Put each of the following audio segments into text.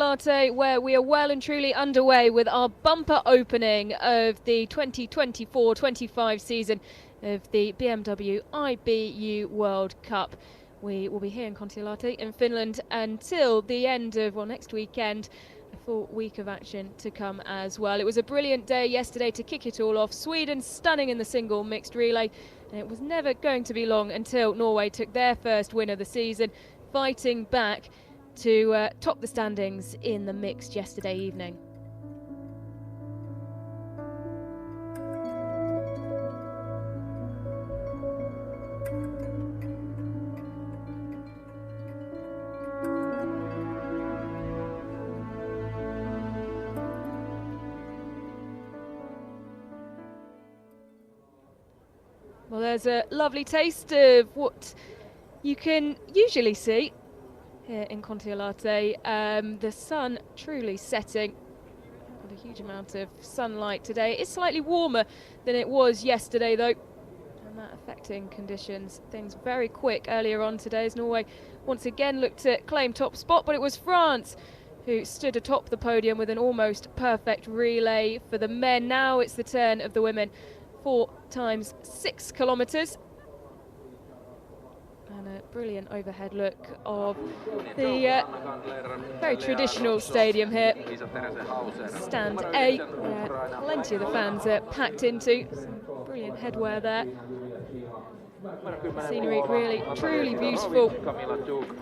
Kontiolahti, where we are well and truly underway with our bumper opening of the 2024-25 season of the BMW IBU World Cup. We will be here in Kontiolahti in Finland until the end of, well, next weekend. A full week of action to come as well. It was a brilliant day yesterday to kick it all off. Sweden stunning in the single mixed relay. And it was never going to be long until Norway took their first win of the season, fighting back to top the standings in the mixed yesterday evening. Well, there's a lovely taste of what you can usually see here in Kontiolahti. The sun truly setting. Got a huge amount of sunlight today. It's slightly warmer than it was yesterday though, and that affecting conditions. Things very quick earlier on today as Norway once again looked to claim top spot, but it was France who stood atop the podium with an almost perfect relay for the men. Now it's the turn of the women. 4 times 6 kilometres. And a brilliant overhead look of the very traditional stadium here. Stand A, where plenty of the fans are packed into. Some brilliant headwear there. Scenery really, truly beautiful.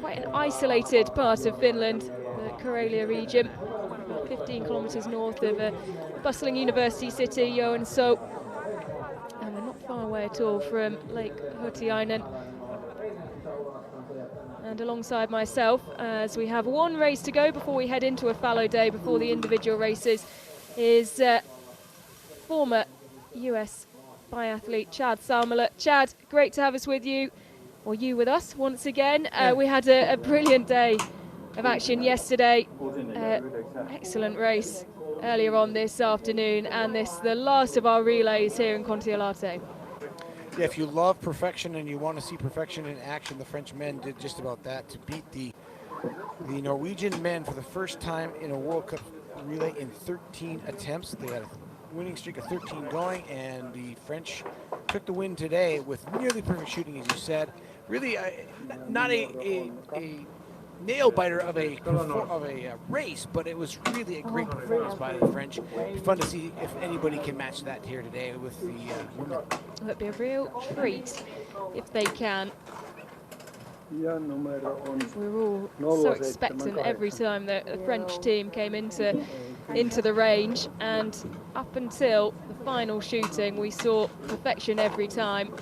Quite an isolated part of Finland, the Karelia region. About 15 kilometres north of a bustling university city, Joensuu. And we're not far away at all from Lake Hotiainen. And alongside myself, as we have one race to go before we head into a fallow day before the individual races, is former US biathlete Chad Salmela. Chad, great to have us with you, or you with us once again. We had a brilliant day of action yesterday. Excellent race earlier on this afternoon, and this the last of our relays here in Kontiolahti. Yeah, if you love perfection and you want to see perfection in action, the French men did just about that to beat the Norwegian men for the first time in a World Cup relay in 13 attempts. They had a winning streak of 13 going, and the French took the win today with nearly perfect shooting, as you said. Really, not a nail biter of a race, but it was really a great performance by the French. It'd be fun to see if anybody can match that here today with the women. It'd be a real treat if they can. We're all so expectant every time that the French team came into the range, and up until the final shooting we saw perfection every time.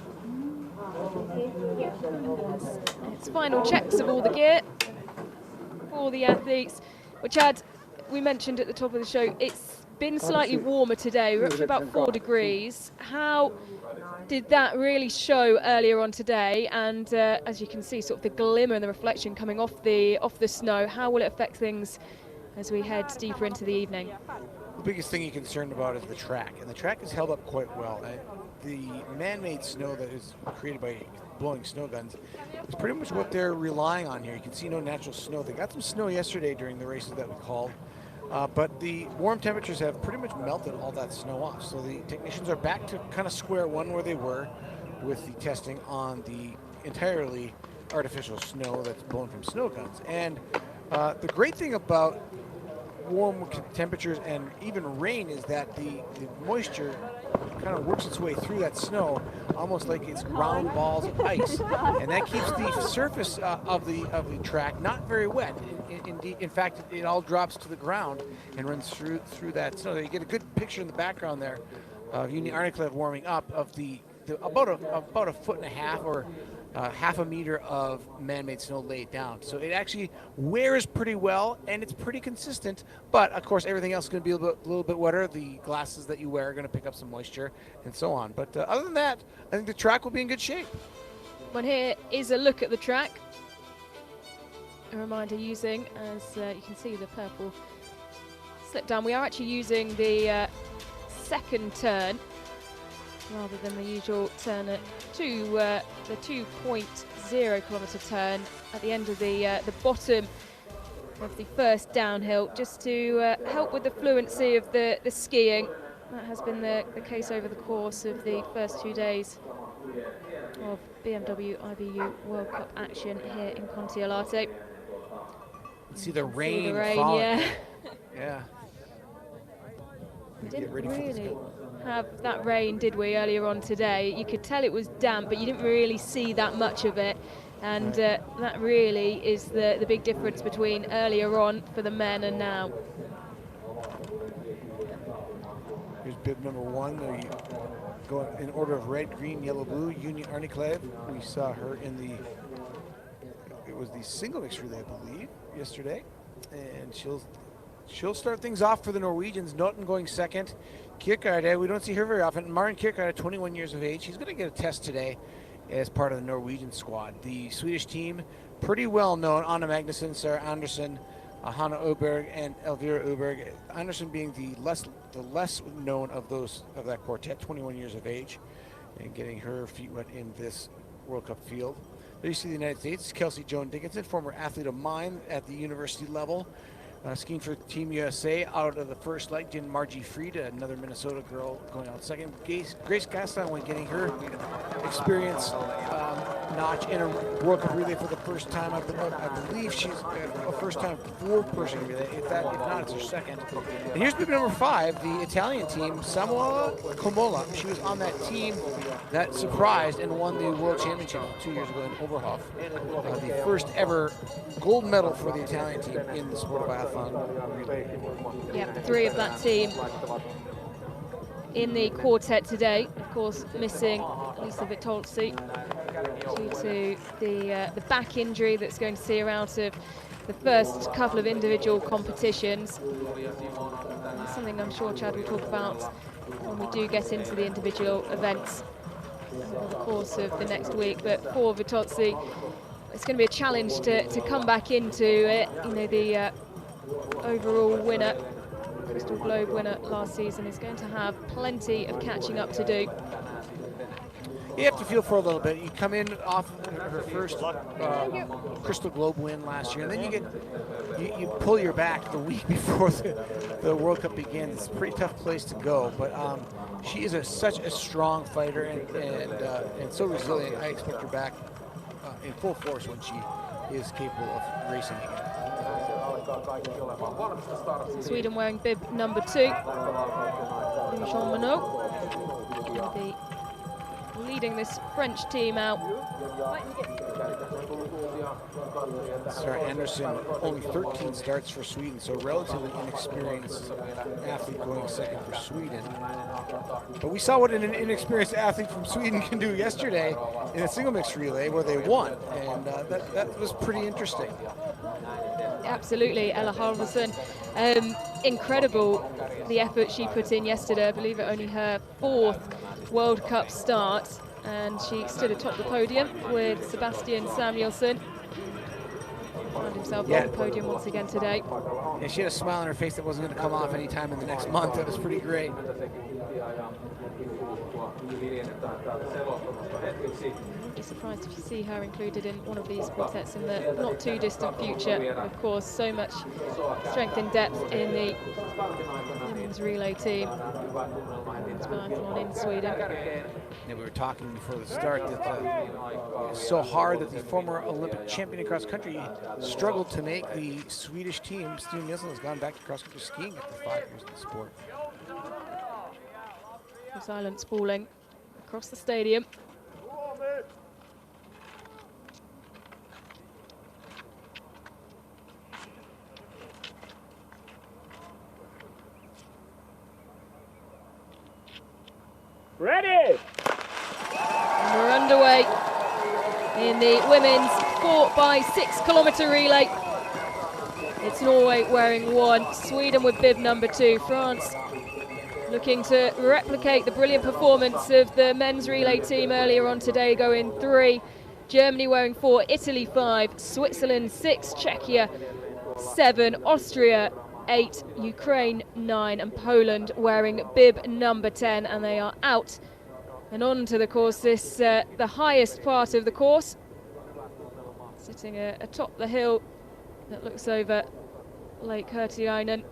It's final checks of all the gear for the athletes. Well, Chad, we mentioned at the top of the show, it's been slightly warmer today. We're up to about 4 degrees. How did that really show earlier on today? And as you can see, sort of the glimmer and the reflection coming off the snow, how will it affect things as we head deeper into the evening? The biggest thing you're concerned about is the track, and the track has held up quite well. The man-made snow that is created by blowing snow guns is pretty much what they're relying on here. You can see no natural snow. They got some snow yesterday during the races that we called, but the warm temperatures have pretty much melted all that snow off. So the technicians are back to kind of square one where they were with the testing on the entirely artificial snow that's blown from snow guns. And the great thing about warm temperatures and even rain is that the moisture kind of works its way through that snow almost like it's round balls of ice, and that keeps the surface of the track not very wet. In fact, it all drops to the ground and runs through that snow. You get a good picture in the background there of Union Arniclev warming up of about a foot and a half or half a meter of man-made snow laid down. So it actually wears pretty well, and it's pretty consistent. But of course, everything else is going to be a little bit wetter. The glasses that you wear are going to pick up some moisture, and so on. But other than that, I think the track will be in good shape. Well, here is a look at the track. A reminder using, as you can see, the purple slip down. We are actually using the second turn rather than the usual turn at the 2.0 kilometre turn at the end of the bottom of the first downhill, just to help with the fluency of the skiing. That has been the case over the course of the first 2 days of BMW IBU World Cup action here in Kontiolahti. See the rain, see the rain falling. yeah. Yeah. We didn't really have that rain, did we, earlier on today? You could tell it was damp, but you didn't really see that much of it. And that really is the big difference between earlier on for the men and now. Here's bib number 1. Going in order of red, green, yellow, blue. Uni Arniklev. We saw her in it was the single mixed relay, I believe, yesterday. And she'll start things off for the Norwegians. Noten going second. Kierkegaard, we don't see her very often. Maren Kierkegaard, 21 years of age. She's going to get a test today as part of the Norwegian squad. The Swedish team, pretty well known. Anna Magnusson, Sarah Andersson, Hanna Oberg, and Elvira Oberg. Andersson being the less known of that quartet, 21 years of age, and getting her feet wet in this World Cup field. There you see the United States, Kelsey Joan Dickinson, former athlete of mine at the university level. Skiing for Team USA out of the first leg, Jen Margie Fried, another Minnesota girl going out second. Grace Gaston getting her experience notch in a World Cup relay for the first time. I believe she's a first-time four-person relay. If not, it's her second. And here's bib number 5, the Italian team, Salmela Comola. She was on that team that surprised and won the World Championship 2 years ago in Oberhof. The first ever gold medal for the Italian team in the sport of biathlon. Yeah, 3 of that team in the quartet today. Of course, missing Lisa Vitolzi due to the back injury that's going to see her out of the first couple of individual competitions. That's something I'm sure Chad will talk about when we do get into the individual events over the course of the next week. But for Vitolzi, it's going to be a challenge to come back into it. You know, the overall winner, Crystal Globe winner last season, is going to have plenty of catching up to do. You have to feel for a little bit. You come in off her first Crystal Globe win last year, and then you pull your back the week before the World Cup begins. It's a pretty tough place to go, but she is such a strong fighter and so resilient. I expect her back in full force when she is capable of racing again. Sweden wearing bib number 2. Jean Monod will be leading this French team out. Sarah Andersson, only 13 starts for Sweden, so relatively inexperienced athlete going second for Sweden. But we saw what an inexperienced athlete from Sweden can do yesterday in a single mixed relay where they won, and that was pretty interesting. Absolutely, Ella Halvorsen. Incredible the effort she put in yesterday. I believe it only her 4th World Cup start, and she stood atop the podium with Sebastian Samuelsson. Found himself on the podium once again today. Yeah, she had a smile on her face that wasn't going to come off anytime in the next month. That was pretty great. I'd be surprised if you see her included in one of these quartets in the not too distant future. Of course, so much strength and depth in the women's relay team. Women's biathlon in Sweden. Yeah, we were talking before the start that it's so hard that the former Olympic champion in cross country struggled to make the Swedish team. Stine Nielsen has gone back to cross country skiing after 5 years in the sport. The silence falling across the stadium. Ready! And we're underway in the women's 4x6 kilometre relay. It's Norway wearing 1, Sweden with bib number 2, France looking to replicate the brilliant performance of the men's relay team earlier on today, going 3, Germany wearing 4, Italy 5, Switzerland 6, Czechia 7, Austria 8, Ukraine 9, and Poland wearing bib number 10, and they are out and on to the course. This the highest part of the course, sitting atop the hill that looks over Lake Kontiolahti.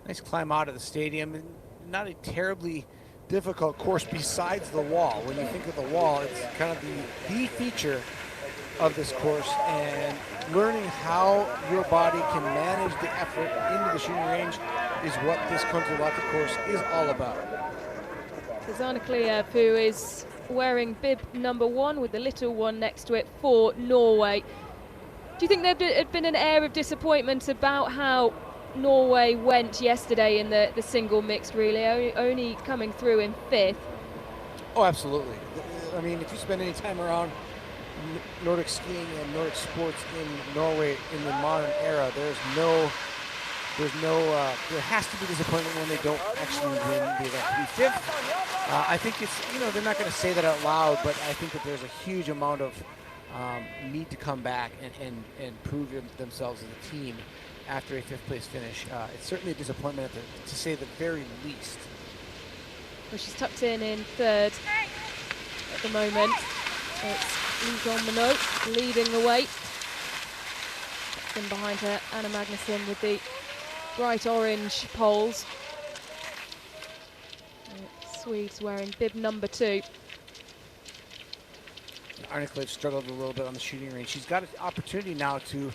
Nice climb out of the stadium. And not a terribly difficult course besides the wall. When you think of the wall, it's kind of the feature of this course, and learning how your body can manage the effort into the shooting range is what this Kontiolahti course is all about. Zana Kliev, who is wearing bib number 1 with the little one next to it for Norway. Do you think there had been an air of disappointment about how Norway went yesterday in the single mixed relay, only coming through in 5th? Oh, absolutely. I mean, if you spend any time around Nordic skiing and Nordic sports in Norway in the modern era, there has to be disappointment when they don't actually win the event. To be 5th, I think it's, they're not going to say that out loud, but I think that there's a huge amount of need to come back and prove themselves as a team after a 5th place finish. It's certainly a disappointment to say the very least. Well, she's tucked in 3rd at the moment. It's Ellard leading the way. Then behind her, Anna Magnusson with the bright orange poles. Swedes wearing bib number 2. Arne Klev struggled a little bit on the shooting range. She's got an opportunity now to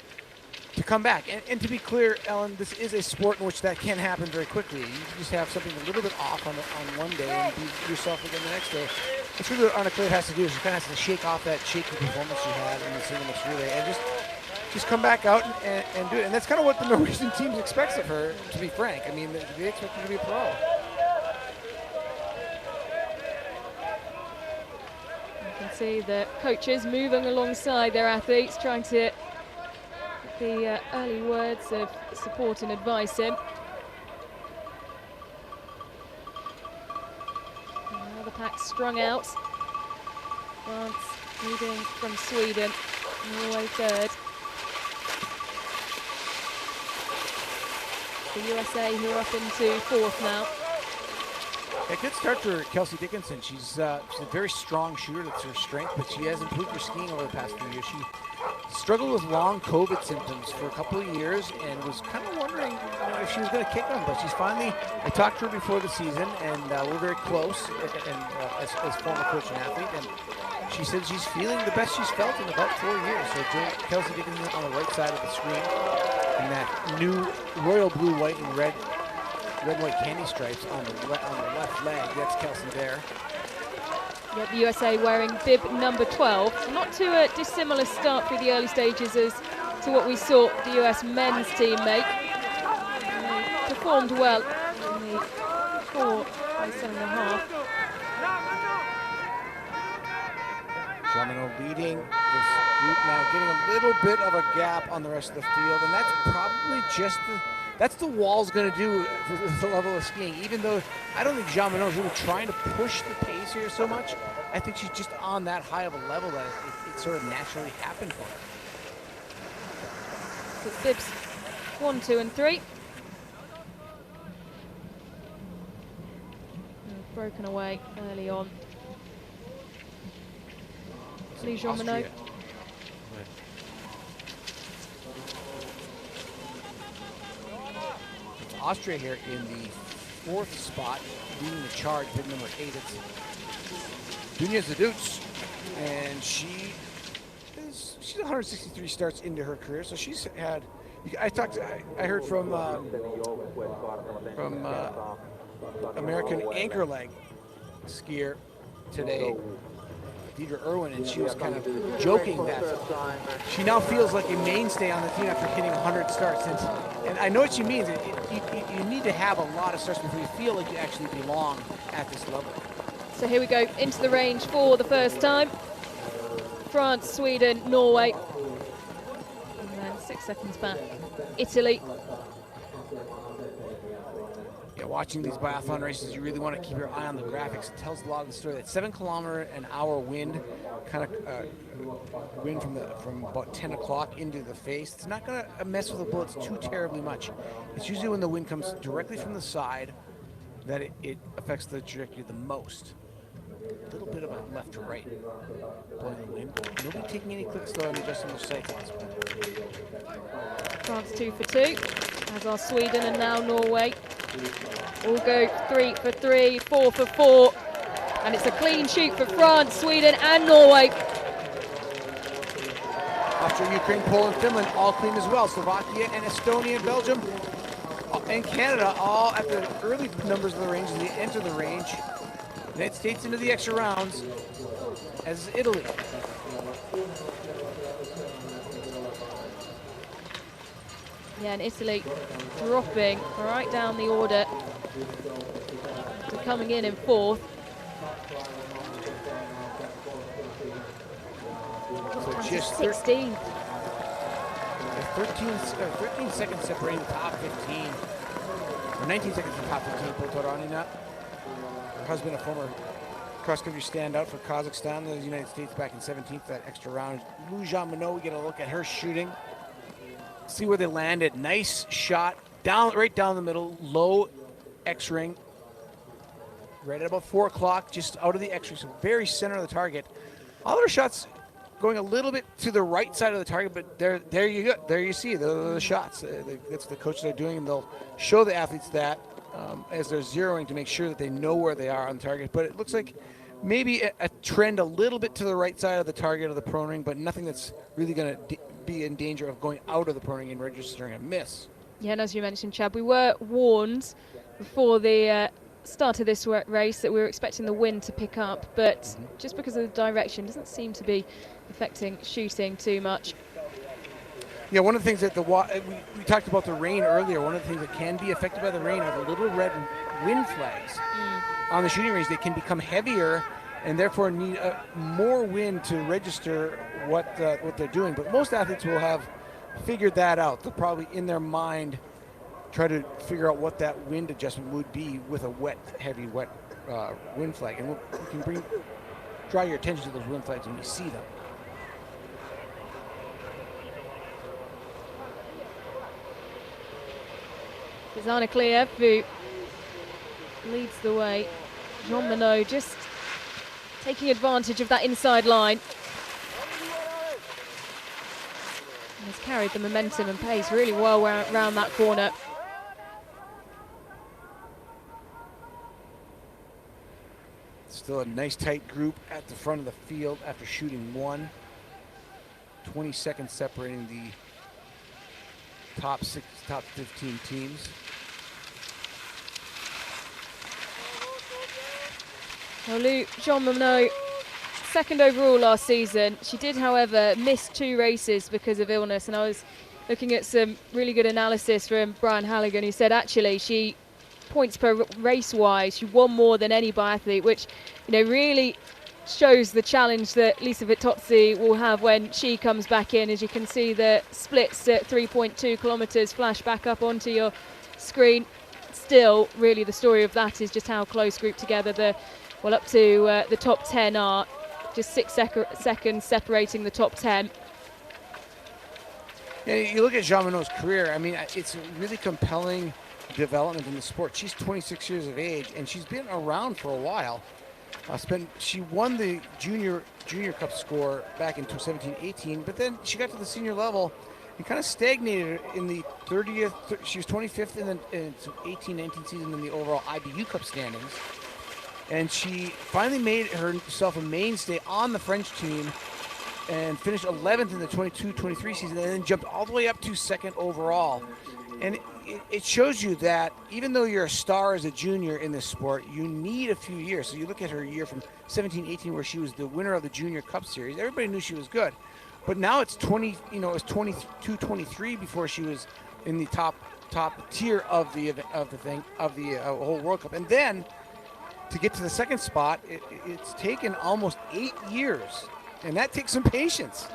come back. And to be clear, Ellen, this is a sport in which that can happen very quickly. You can just have something a little bit off on one day and be yourself again the next day. That's really what Arne Klev has to do. She kind of has to shake off that shaky performance she had in the single mixed relay and just come back out and do it. And that's kind of what the Norwegian team expects of her, to be frank. I mean, they expect her to be a pro. You can see the coaches moving alongside their athletes, trying to get the early words of support and advice in. Now the pack strung out. France leading from Sweden, Norway 3rd. The USA, who are up into 4th now. A good start for Kelsey Dickinson. She's a very strong shooter. That's her strength, but she has improved her skiing over the past few years. She struggled with long COVID symptoms for a couple of years and was kind of wondering if she was going to kick them, but she's finally, I talked to her before the season, and we're very close as former coach and athlete, and she said she's feeling the best she's felt in about 4 years. So Kelsey Dickinson on the right side of the screen in that new royal blue, white, and red, white candy stripes on the left leg. That's Kelsey there. Yeah, the USA wearing bib number 12. Not too dissimilar start through the early stages as to what we saw the US men's team make. They performed well in the 4 by 7.5. Jamino leading this group now, getting a little bit of a gap on the rest of the field, and that's probably just that's the wall's going to do for the level of skiing. Even though I don't think Jamino is really trying to push the pace here so much, I think she's just on that high of a level that it sort of naturally happened for her. So bibs 1, 2, and 3. And broken away early on. Jamino. Austria here in the 4th spot, leading the charge, bib number 8. It's Dunja Zadutz, and she's 163 starts into her career, so she's had. I heard from American anchor leg skier today, Deidre Irwin, and she was kind of joking that she now feels like a mainstay on the team after hitting 100 starts. And I know what she means. You need to have a lot of starts before you feel like you actually belong at this level. So here we go into the range for the first time. France, Sweden, Norway. And then 6 seconds back, Italy. Yeah, watching these biathlon races, you really want to keep your eye on the graphics. It tells a lot of the story. That 7-kilometer-an-hour wind, kind of wind from about 10 o'clock into the face. It's not going to mess with the bullets too terribly much. It's usually when the wind comes directly from the side that it affects the trajectory the most. a little bit of a left to right blowing the wind. Nobody taking any clicks though and adjusting their sights at this point. France 2 for 2, as are Sweden and now Norway. All go 3 for 3, 4 for 4. And it's a clean shoot for France, Sweden and Norway. Austria, Ukraine, Poland, Finland, all clean as well. Slovakia and Estonia, Belgium, and Canada, all at the early numbers of the range as they enter the range. United States into the extra rounds, as is Italy. Yeah, and Italy dropping right down the order to coming in 4th. So just 16. 13 seconds separating the top 15. Or 19 seconds in the top 15. Poltoranina, her husband, a former cross-country standout for Kazakhstan, the United States back in 17th, that extra round. Lou Jean Monod, we get a look at her shooting. See where they landed. Nice shot, right down the middle, low X-ring. Right at about 4 o'clock, just out of the X-ring, so very center of the target. All her shots going a little bit to the right side of the target, but there you go. There you see the shots. That's what the coaches are doing, and they'll show the athletes that as they're zeroing to make sure that they know where they are on the target. But it looks like maybe a trend a little bit to the right side of the target of the prone ring, but nothing that's really going to be in danger of going out of the prone ring and registering a miss. Yeah, and as you mentioned, Chad, we were warned before the start of this race that we were expecting the wind to pick up, but just because of the direction, doesn't seem to be affecting shooting too much. Yeah, one of the things that we talked about the rain earlier. One of the things that can be affected by the rain are the little red wind flags on the shooting range. They can become heavier and therefore need more wind to register what they're doing. But most athletes will have figured that out. They'll probably in their mind try to figure out what that wind adjustment would be with a heavy wind flag. And we can draw your attention to those wind flags when you see them. Zana Kliev, who leads the way. Jean Monod just taking advantage of that inside line. And has carried the momentum and pace really well around that corner. Still a nice tight group at the front of the field after shooting one. 20 seconds separating the top 15 teams. Well, Lou Jean Monod, second overall last season. She did, however, miss 2 races because of illness, and I was looking at some really good analysis from Brian Halligan, who said actually she, points per race wise, she won more than any biathlete, which really shows the challenge that Lisa Vitozzi will have when she comes back in. As you can see, the splits at 3.2 kilometres flash back up onto your screen. Still, really the story of that is just how close grouped together up to the top 10 are. Just 6 seconds separating the top 10. Yeah, you look at Jean Monod's career, I mean, it's a really compelling development in the sport. She's 26 years of age, and she's been around for a while. She won the junior cup score back in 17-18, but then she got to the senior level and kind of stagnated in the 30th. She was 25th in the 18-19 season in the overall IBU Cup standings. And she finally made herself a mainstay on the French team and finished 11th in the 22-23 season, and then jumped all the way up to 2nd overall. And it shows you that even though you're a star as a junior in this sport, you need a few years. So you look at her year from 17-18, where she was the winner of the Junior Cup Series. Everybody knew she was good, but now it's 22-23 before she was in the top tier of the whole World Cup. And then to get to the 2nd spot, it's taken almost 8 years, and that takes some patience.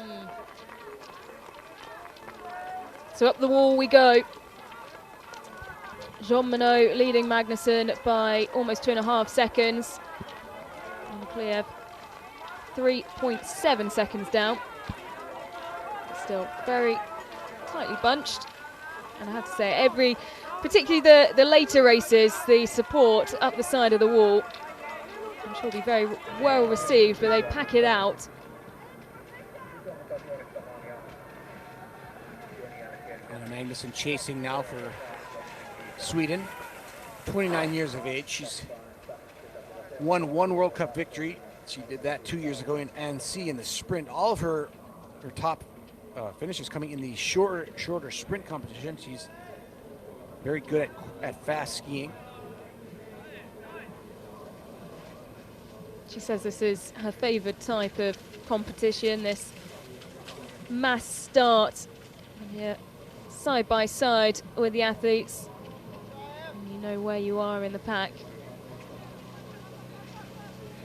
So up the wall we go. Jean Monod leading Magnussen by almost 2.5 seconds. And Kliev 3.7 seconds down. Still very tightly bunched. And I have to say, particularly the later races, the support up the side of the wall I'm sure will be very well received, but they pack it out. Anna Magnusson chasing now for Sweden. 29 years of age. She's won one World Cup victory. She did that 2 years ago in Annecy in the sprint. All of her top finishes coming in the shorter sprint competition. She's very good at fast skiing. She says this is her favourite type of competition, this mass start. And yeah, side by side with the athletes. And you know where you are in the pack.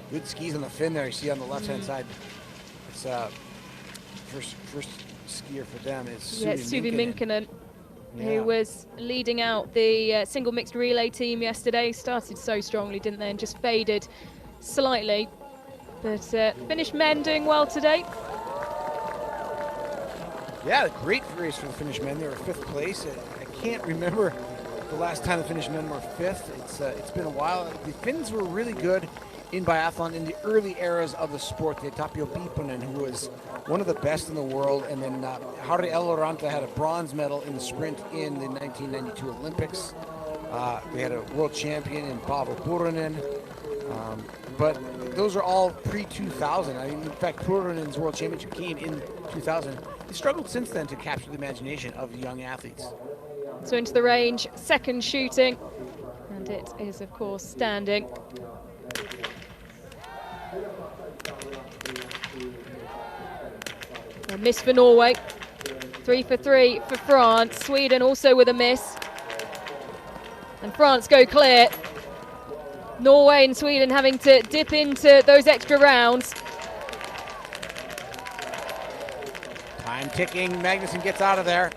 Good skis on the fin there, you see on the left-hand side. It's first skier for them is Suvi Minkkinen, yeah, who was leading out the single mixed relay team yesterday. Started so strongly, didn't they, and just faded slightly. But Finnish men doing well today. Yeah, great race for the Finnish men. They were 5th place. I can't remember the last time the Finnish men were 5th. It's been a while. The Finns were really good in biathlon in the early eras of the sport. They had Tapio Piipponen, who was one of the best in the world, and then Harri Ellard had a bronze medal in the sprint in the 1992 Olympics. They had a world champion in Paavo Purinen, but those are all pre-2000. I mean, in fact, Purinen's world championship came in 2000. He struggled since then to capture the imagination of the young athletes. So into the range, second shooting, and it is, of course, standing. A miss for Norway. 3 for 3 for France. Sweden also with a miss. And France go clear. Norway and Sweden having to dip into those extra rounds. Time ticking. Magnusson gets out of there.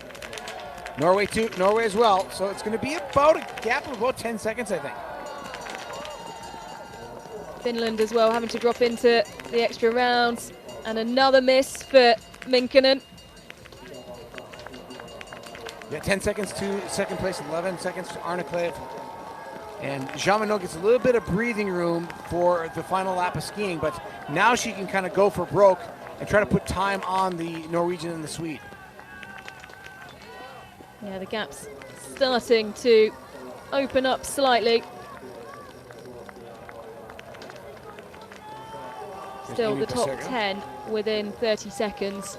Norway too. Norway as well. So it's going to be about a gap of about 10 seconds, I think. Finland as well having to drop into the extra rounds. And another miss for Minkkinen. Yeah, 10 seconds to second place, 11 seconds to Arneklev. And Jean Monod gets a little bit of breathing room for the final lap of skiing, but now she can kind of go for broke and try to put time on the Norwegian and the Swede. Yeah, the gap's starting to open up slightly. Still the top 10 within 30 seconds.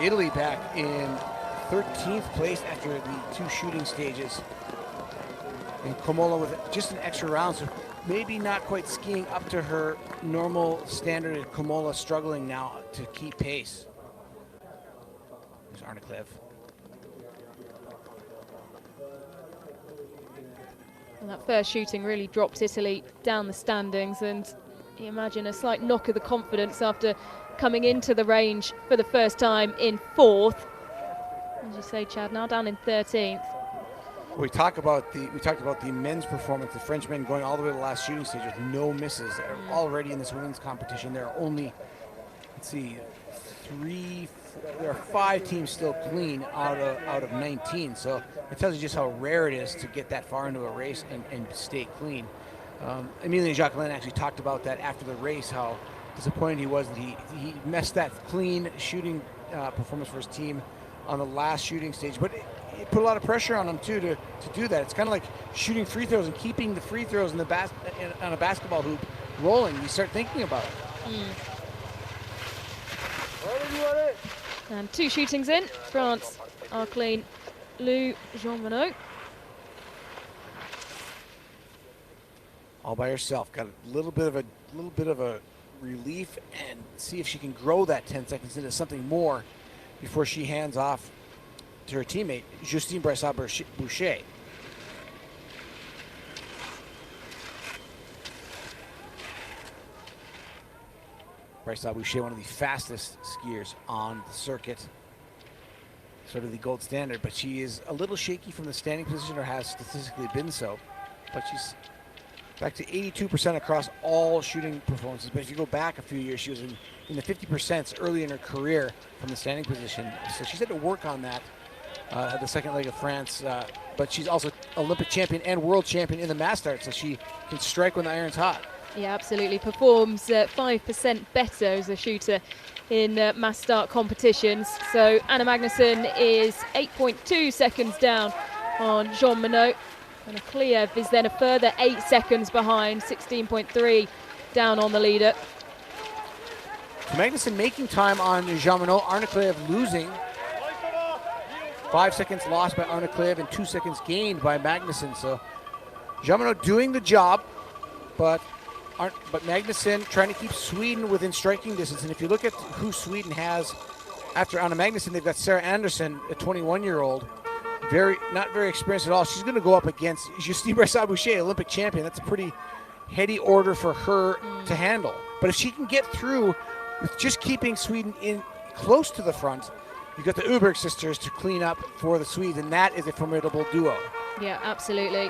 Italy back in 13th place after the 2 shooting stages. And Komola with just an extra round, so maybe not quite skiing up to her normal standard. Komola struggling now to keep pace. There's Arneklev. And that first shooting really dropped Italy down the standings, and you imagine a slight knock of the confidence after coming into the range for the first time in 4th. As you say, Chad, now down in 13th. We talked about the men's performance, the French men going all the way to the last shooting stage with no misses. They're already in this women's competition. There are only, let's see, there are 5 teams still clean out of 19. So it tells you just how rare it is to get that far into a race and stay clean. Emilien Jacquelin actually talked about that after the race, how disappointed he was that he messed that clean shooting performance for his team on the last shooting stage. But it put a lot of pressure on him too to do that. It's kind of like shooting free throws and keeping the free throws in the on a basketball hoop rolling. You start thinking about it. And 2 shootings in. France are clean. Lou Jean Monod. All by herself. Got a little bit of a relief, and see if she can grow that 10 seconds into something more before she hands off to her teammate, Justine Brassard-Boucher. Brassard-Boucher, one of the fastest skiers on the circuit, sort of the gold standard, but she is a little shaky from the standing position, or has statistically been so. But she's back to 82% across all shooting performances. But if you go back a few years, she was in the 50% early in her career from the standing position. So she's had to work on that. The second leg of France but she's also Olympic champion and world champion in the mass start, so she can strike when the iron's hot. Yeah, absolutely. Performs 5% better as a shooter in mass start competitions. So Anna Magnusson is 8.2 seconds down on Jean Monod. And Kliev is then a further 8 seconds behind, 16.3 down on the leader. Magnusson making time on Jean Monod. Arne Kliev losing. 5 seconds lost by Arne Kliev and 2 seconds gained by Magnusson. So Jean Monod doing the job, but Magnusson trying to keep Sweden within striking distance. And if you look at who Sweden has after Anna Magnusson, they've got Sarah Anderson, a 21-year-old, not very experienced at all. She's going to go up against Justine Brassard-Boucher, Olympic champion. That's a pretty heady order for her to handle. But if she can get through with just keeping Sweden in close to the front, you've got the Uberg sisters to clean up for the Swedes, and that is a formidable duo. Yeah, absolutely.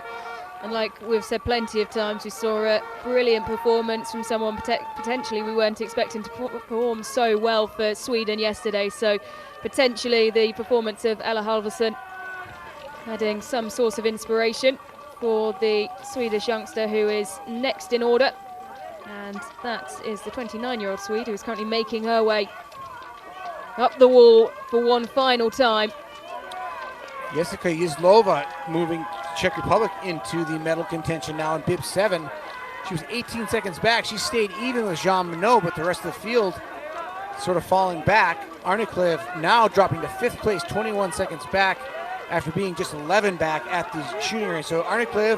And like we've said plenty of times, we saw a brilliant performance from someone potentially we weren't expecting to perform so well for Sweden yesterday. So potentially the performance of Ella Halvarsson adding some source of inspiration for the Swedish youngster who is next in order. And that is the 29-year-old Swede who is currently making her way up the wall for one final time. Jessica Yezlova moving Czech Republic into the medal contention now in bib 7. She was 18 seconds back. She stayed even with Jean Monod, but the rest of the field sort of falling back. Arne Kliev now dropping to 5th place, 21 seconds back after being just 11 back at the shooting range. So Arne Kliev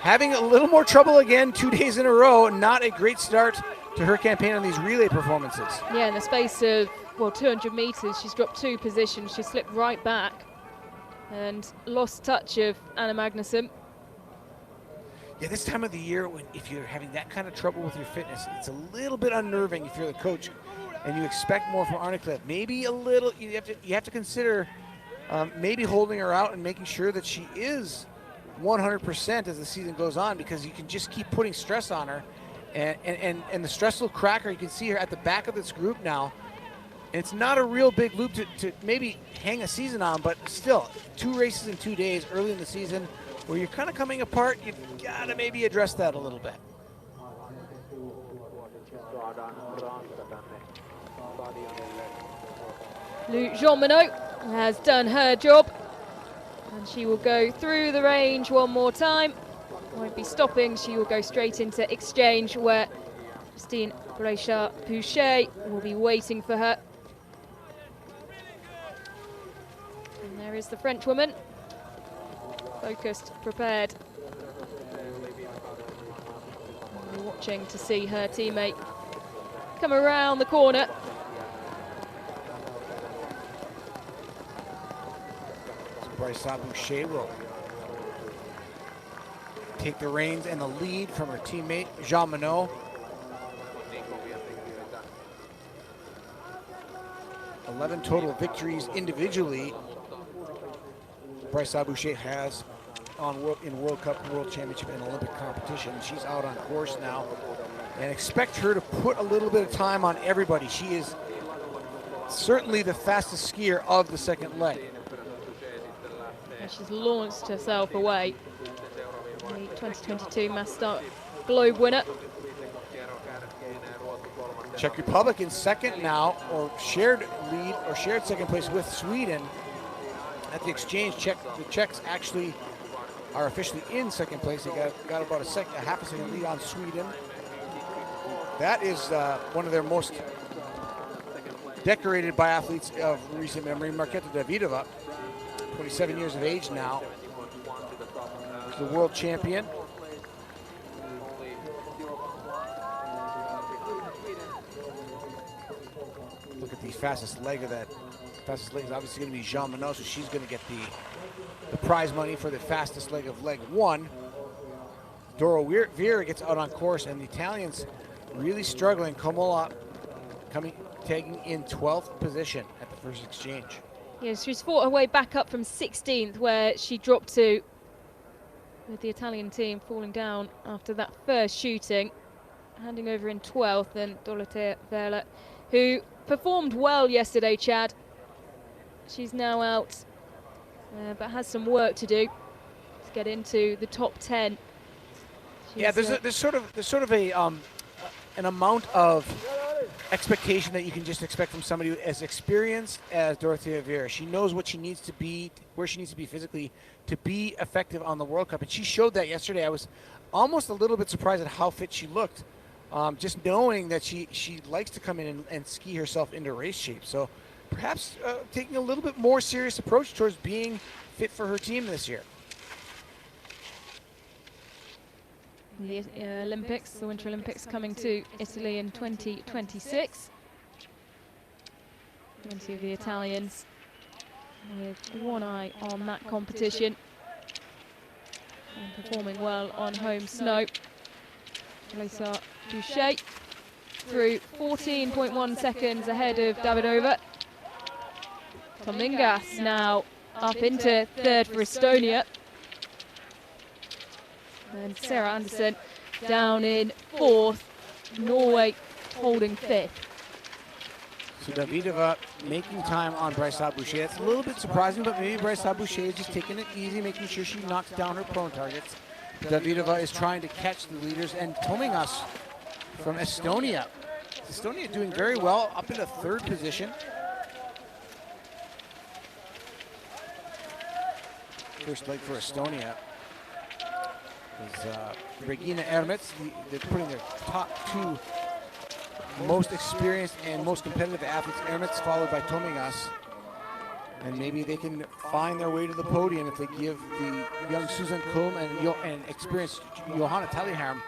having a little more trouble again 2 days in a row. Not a great start to her campaign on these relay performances. Yeah, in the space of, 200 meters, she's dropped 2 positions. She slipped right back and lost touch of Anna Magnusson. Yeah, this time of the year, if you're having that kind of trouble with your fitness, it's a little bit unnerving if you're the coach and you expect more from Arne Kliev. Maybe a little, you have to consider maybe holding her out and making sure that she is 100% as the season goes on, because you can just keep putting stress on her, and the stress will crack her. You can see her at the back of this group now. And it's not a real big loop to maybe hang a season on, but still, 2 races in 2 days early in the season where you're kind of coming apart, you've got to maybe address that a little bit. Jean Monod has done her job, and she will go through the range one more time. Won't be stopping. She will go straight into exchange where Justine Brassard-Boucher will be waiting for her. And there is the French woman, focused, prepared. And we're watching to see her teammate come around the corner. Brassard-Boucher will take the reins and the lead from her teammate, Jean Monod. 11 total victories individually Brassard-Boucher has in World Cup, World Championship, and Olympic competition. She's out on course now, and expect her to put a little bit of time on everybody. She is certainly the fastest skier of the second leg. And she's launched herself away. The 2022 Mass Start Globe winner. Czech Republic in second now, or shared lead, or shared second place with Sweden. At the exchange, the Czechs actually are officially in second place. They got about a half a second lead on Sweden. That is one of their most decorated biathletes of recent memory, Marketa Davidova, 27 years of age now. The world champion. Look at the fastest leg of that. Fastest leg is obviously going to be Jean Monod, so she's going to get the prize money for the fastest leg of leg 1. Doro Vera gets out on course, and the Italians really struggling. Kontiolahti taking in 12th position at the first exchange. Yes, she's fought her way back up from 16th, where she dropped to, with the Italian team falling down after that first shooting, handing over in 12th, and Dorothea Verla, who performed well yesterday, Chad. She's now out, but has some work to do. get into the top 10. Yeah, there's sort of a an amount of expectation that you can just expect from somebody as experienced as Dorothea Viera. She knows what she needs to be, where she needs to be physically to be effective on the World Cup, and she showed that yesterday. I was almost a little bit surprised at how fit she looked, just knowing that she likes to come in and ski herself into race shape. So perhaps taking a little bit more serious approach towards being fit for her team this year. The Olympics, the Winter Olympics coming to Italy in 2026. 20 of the Italians with one eye on that competition and performing well on home snow. Ellard Boucher through 14.1 seconds ahead of Davidova. Tomingas now up into third for Estonia. And Sarah Anderson down in fourth, Norway holding fifth. So Davidova making time on Ellard Boucher. That's a little bit surprising, but maybe Ellard Boucher is just taking it easy, making sure she knocks down her prone targets. Davidova is trying to catch the leaders, and Tomingas from Estonia. Estonia doing very well, up into third position. First leg for Estonia is Regina Ermets. They're putting their top two most experienced and most competitive athletes, Ermets, followed by Tomingas. And maybe they can find their way to the podium if they give the young Susan Kulm and experienced Johanna Telliharm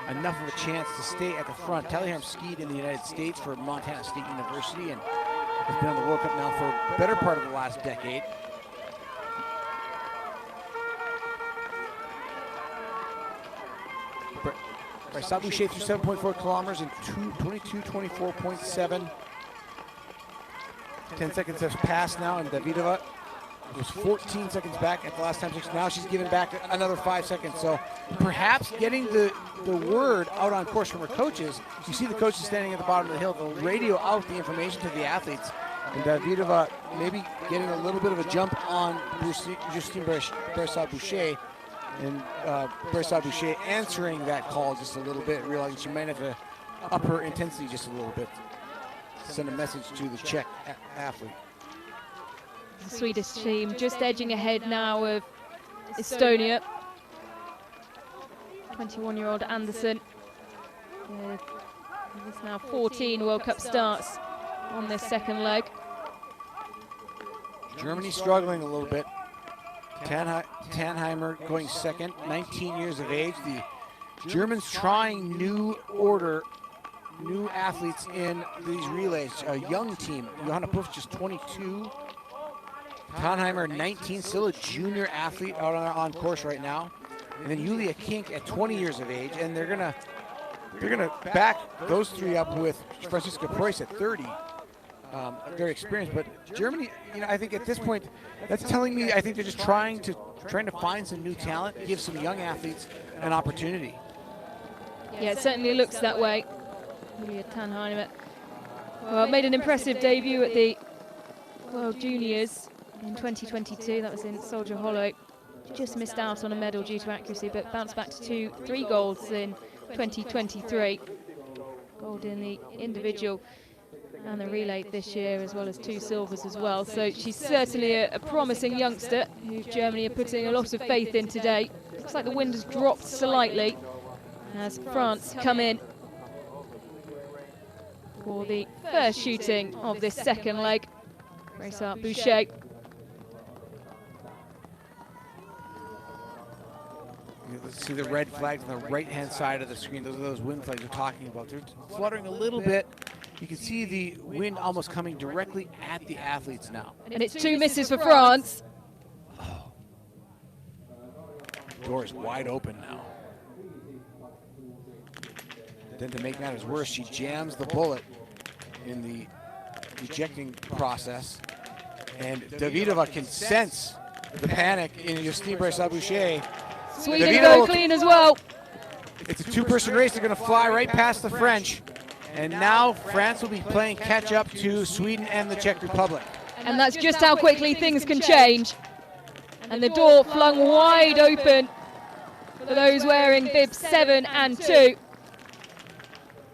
enough of a chance to stay at the front. Telliharm skied in the United States for Montana State University and has been on the World Cup now for a better part of the last decade. Ellard Boucher through 7.4 kilometers in 22:24.7. 10 seconds have passed now, and Davidova was 14 seconds back at the last time. Now she's giving back another 5 seconds. So perhaps getting the word out on course from her coaches. You see the coaches standing at the bottom of the hill. They'll radio out the information to the athletes. And Davidova maybe getting a little bit of a jump on Justine Ellard Boucher. And Ellard Boucher answering that call just a little bit, realizing she might have to up her intensity just a little bit. Send a message to the Czech athlete. The Swedish team just edging ahead now of Estonia. 21-year-old Anderson. There's now 14 World Cup starts on this second leg. Germany struggling a little bit. Tannheimer going second, 19 years of age. The Germans trying new athletes in these relays. A young team. Johanna Puff just 22. Tannheimer 19, still a junior athlete out on course right now. And then Julia Kink at 20 years of age, and they're gonna back those three up with Franziska Preuss at 30. Very experienced, but Germany, I think at this point, that's telling me I think they're just trying to find some new talent, give some young athletes an opportunity. Yeah, it certainly looks that way. Julia Tannheimer, well, made an impressive debut at the World Juniors in 2022. That was in Soldier Hollow. Just missed out on a medal due to accuracy, but bounced back to 3 golds in 2023. Gold in the individual and the relay this year, as well as 2 silvers as well. So she's certainly a promising youngster who Germany are putting a lot of faith in today. Looks like the wind has dropped slightly as France come in for the first shooting of this second leg. Ellard Boucher. Let's see the red flags on the right-hand side of the screen. Those are those wind flags we're talking about. They're fluttering a little bit. You can see the wind almost coming directly at the athletes now. And it's 2 misses for France. Oh. The door is wide open now. Then to make matters worse, she jams the bullet in the ejecting process. And Davidova can sense the panic in Justine Ellard Boucher. Sweden go clean as well. It's a 2-person race. They're going to fly right past the French. And now France will be playing catch up to Sweden and the Czech Republic. And that's just how quickly things can change. And the door flung wide open for those wearing bibs 7 and 2.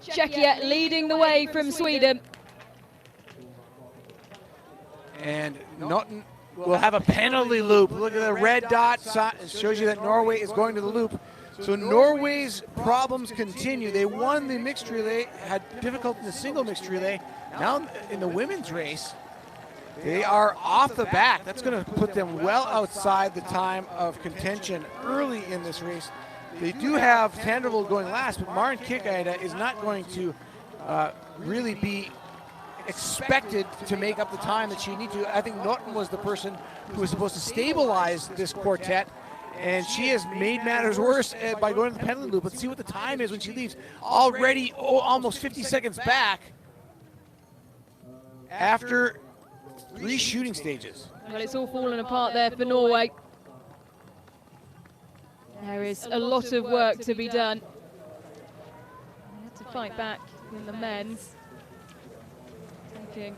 Czechia leading the way from Sweden. And Norton will have a penalty loop. Look at the red dot, shows you that Norway is going to the loop. So Norway's problems continue. They won the mixed relay, had difficulty in the single mixed relay. Now in the women's race, they are off the back. That's going to put them well outside the time of contention early in this race. They do have Tandervold going last, but Maren Kikaida is not going to really be expected to make up the time that she needs to. I think Norton was the person who was supposed to stabilize this quartet, and she has made matters worse by going to the penalty loop. Let's see what the time is when she leaves. Already almost 50 seconds back after 3 shooting stages. Well, it's all fallen apart there for Norway. There is a lot of work to be done. They had to fight back in the men's, taking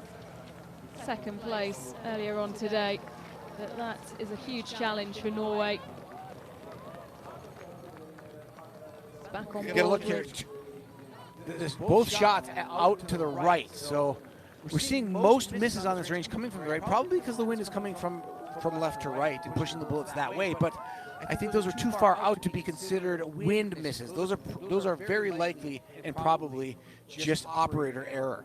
second place earlier on today. But that is a huge challenge for Norway. Back on board. Get a look here. There's both shots out to the right, so we're seeing most misses on this range coming from the right, probably because the wind is coming from left to right and pushing the bullets that way. But I think those are too far out to be considered wind misses. Those are very likely and probably just operator error.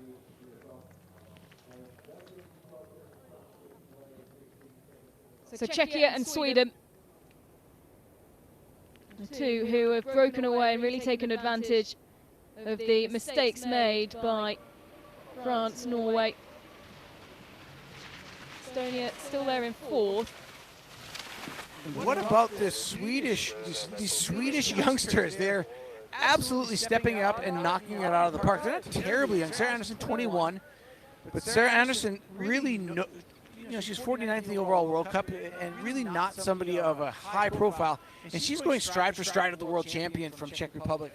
So Czechia and Sweden, the two who have broken away and really taken advantage of the mistakes made by France, Norway. Estonia still there in 4th. What about these Swedish youngsters? They're absolutely stepping up and knocking it out of the park. They're not terribly young. Sarah Anderson, 21, but Sarah Anderson really, she's 49th in the overall World Cup and really not somebody of a high profile. And she's going stride for stride of the world champion from Czech Republic,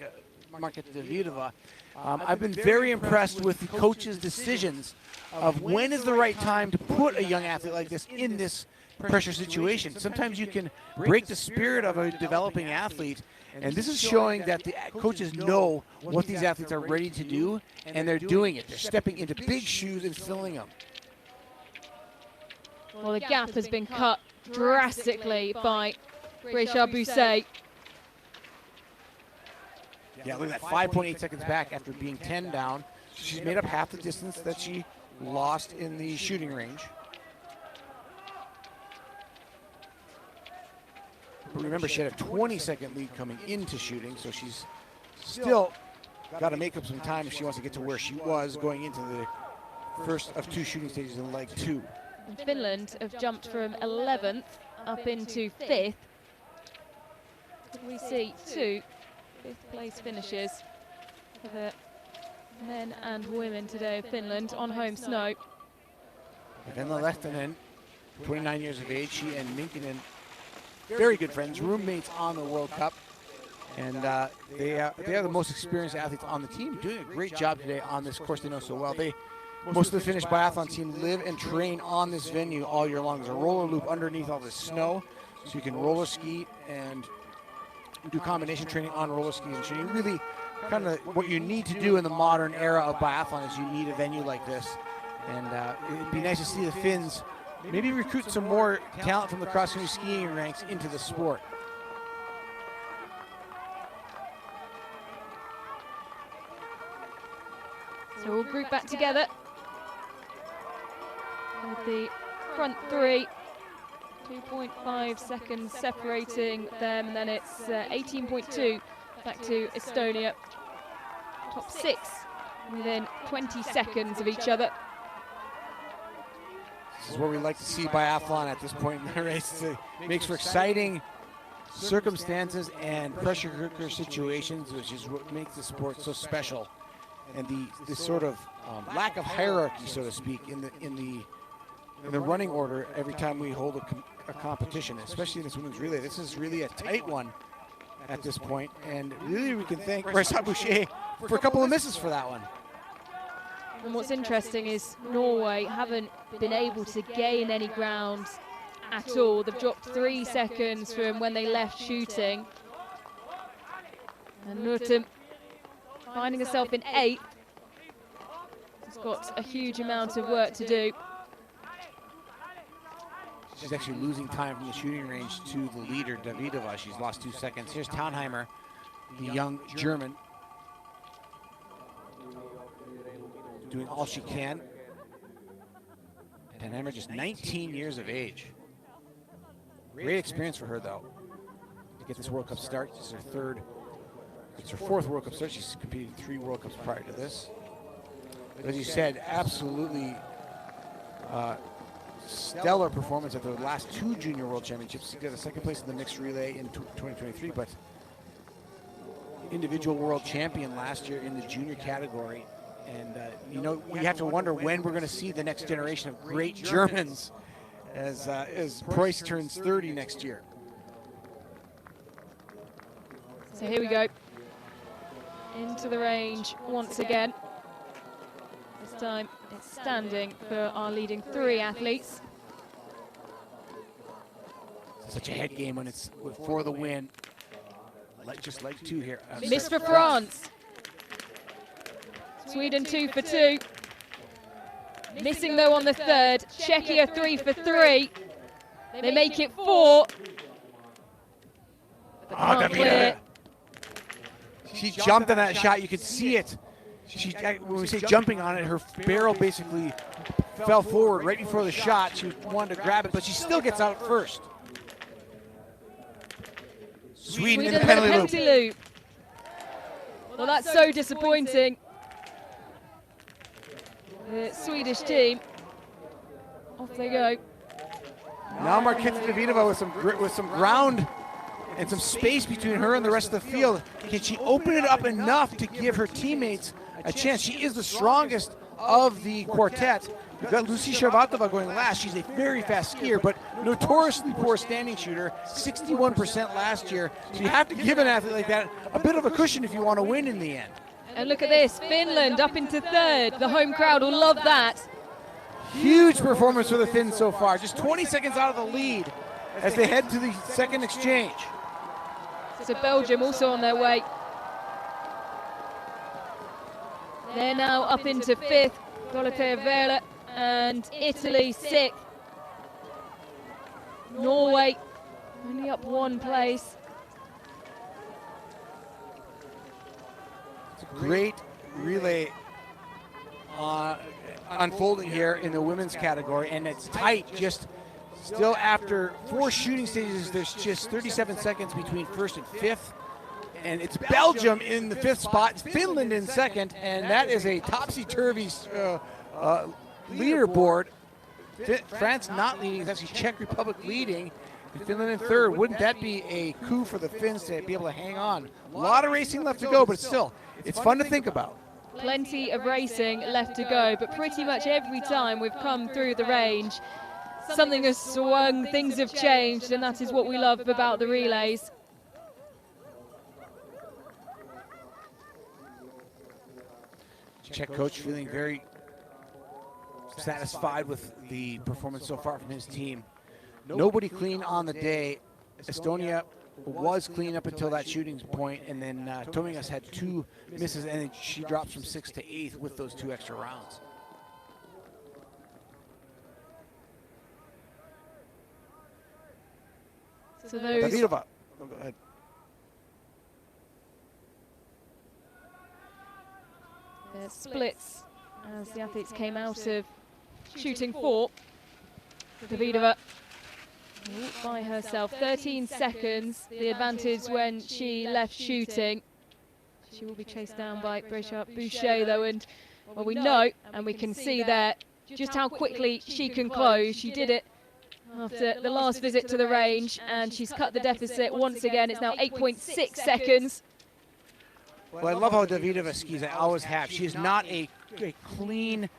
Markéta Davidová. I've been very impressed with the coach's decisions of when is the right time to put a young athlete like this in this pressure situation. Sometimes you can break the spirit of a developing athlete, and this is showing that the coaches know what these athletes are ready to do, and they're doing it. They're stepping into big shoes and filling them. Well, the gap has been cut drastically by Richard Bousset. Yeah, look at that, 5.8 seconds back after being 10 down. She's made up half the distance that she lost in the shooting range. But remember, she had a 20-second lead coming into shooting, so she's still got to make up some time if she wants to get to where she was going into the first of 2 shooting stages in leg 2. And Finland have jumped from 11th up into 5th. We see 2 fifth-place finishes for the men and women today of Finland on home snow. Venla Lehtinen, 29 years of age, she and Minkinen, very good friends, roommates on the World Cup, and they are the most experienced athletes on the team, doing a great job today on this course they know so well. Most of the Finnish biathlon team live and train on this venue all year long. There's a roller loop underneath all this snow, so you can roller ski and do combination training on roller skis and training. Really kind of what you need to do in the modern era of biathlon is you need a venue like this. And it'd be nice to see the Finns maybe recruit some more talent from the cross-country skiing ranks into the sport. So we'll group back together with the front 3. 2.5 seconds separating them, and then it's 18.2 back to Estonia. Top 6 within 20 seconds of each other. This is what we like to see biathlon at this point in the race. It makes for exciting circumstances and pressure cooker situations, which is what makes the sport so special. And the sort of lack of hierarchy, so to speak, in the running order every time we hold a competition, especially in this women's relay. This is really a tight one at this point, and really we can thank Richard Bousset for a couple of misses for that one. And what's interesting is Norway haven't been able to gain any ground at all. They've dropped 3 seconds from when they left shooting. And Nurten finding herself in 8th. She's got a huge amount of work to do. She's actually losing time from the shooting range to the leader, Davidova. She's lost 2 seconds. Here's Taunheimer, the young German, doing all she can. Taunheimer just 19 years of age. Great experience for her, though, to get this World Cup start. This is her it's her 4th World Cup start. She's competed in 3 World Cups prior to this. But as you said, absolutely stellar performance at the last 2 Junior World Championships. She got a 2nd place in the mixed relay in 2023, but individual world champion last year in the junior category. And you know, we have to wonder when we're going to see the next generation of great Germans as Preuss turns 30 next year. So here we go. Into the range once again. This time it's standing for our leading 3 athletes. Such a head game when it's for the win. Just like 2 here. Miss for France. Sweden 2 for 2. Missing though on the 3rd. Czechia 3 for 3. They make it 4. But can't clear. She jumped on that shot. You could see it. When we say jumping on it, her barrel basically fell forward right before the shot. She wanted to grab it, but she still gets out first. Sweden in the penalty loop. Well, that's so disappointing. The Swedish team, off they go. Now Marketa Davidova with some ground and some space between her and the rest of the field. Can she open it up enough to give her teammates a chance? She is the strongest of the quartet. We've got Lucy Sharbatova going last. She's a very fast skier, but notoriously poor standing shooter, 61% last year. So you have to give an athlete like that a bit of a cushion if you want to win in the end. And look at this, Finland up into 3rd. The home crowd will love that. Huge performance for the Finns so far. Just 20 seconds out of the lead as they head to the 2nd exchange. So Belgium also on their way. They're now up into 5th. Dorothea Vela and Italy 6th. Norway only up 1 place. It's a great relay unfolding here in the women's category, and it's tight. Just still after 4 shooting stages, there's just 37 seconds between 1st and 5th. And it's Belgium in the 5th spot, Finland in 2nd, and that is a topsy-turvy leaderboard. France not leading, it's actually Czech Republic leading, and Finland in 3rd. Wouldn't that be a coup for the Finns to be able to hang on? A lot of racing left to go, but still, it's fun to think about. Plenty of racing left to go, but pretty much every time we've come through the range, something has swung, things have changed, and that is what we love about the relays. Czech coach feeling very satisfied with the performance so far from his team. Nobody clean on the day. Estonia was clean up until that shooting point, and then Tomingas had 2 misses, and then she drops from 6th to 8th with those 2 extra rounds. So those Davidova. Oh, go ahead. Splits as the athletes came out of shooting 4. Davidova by herself, 13 seconds, the advantage when she left shooting. She will be chased down by Bréchat Boucher though, and well, we know and we can see there just how quickly she can close. She did it after the last visit to the range, and she's cut the deficit once again. It's now 8.6 seconds. Well, I love how Davidova skis. I always have. She is not a clean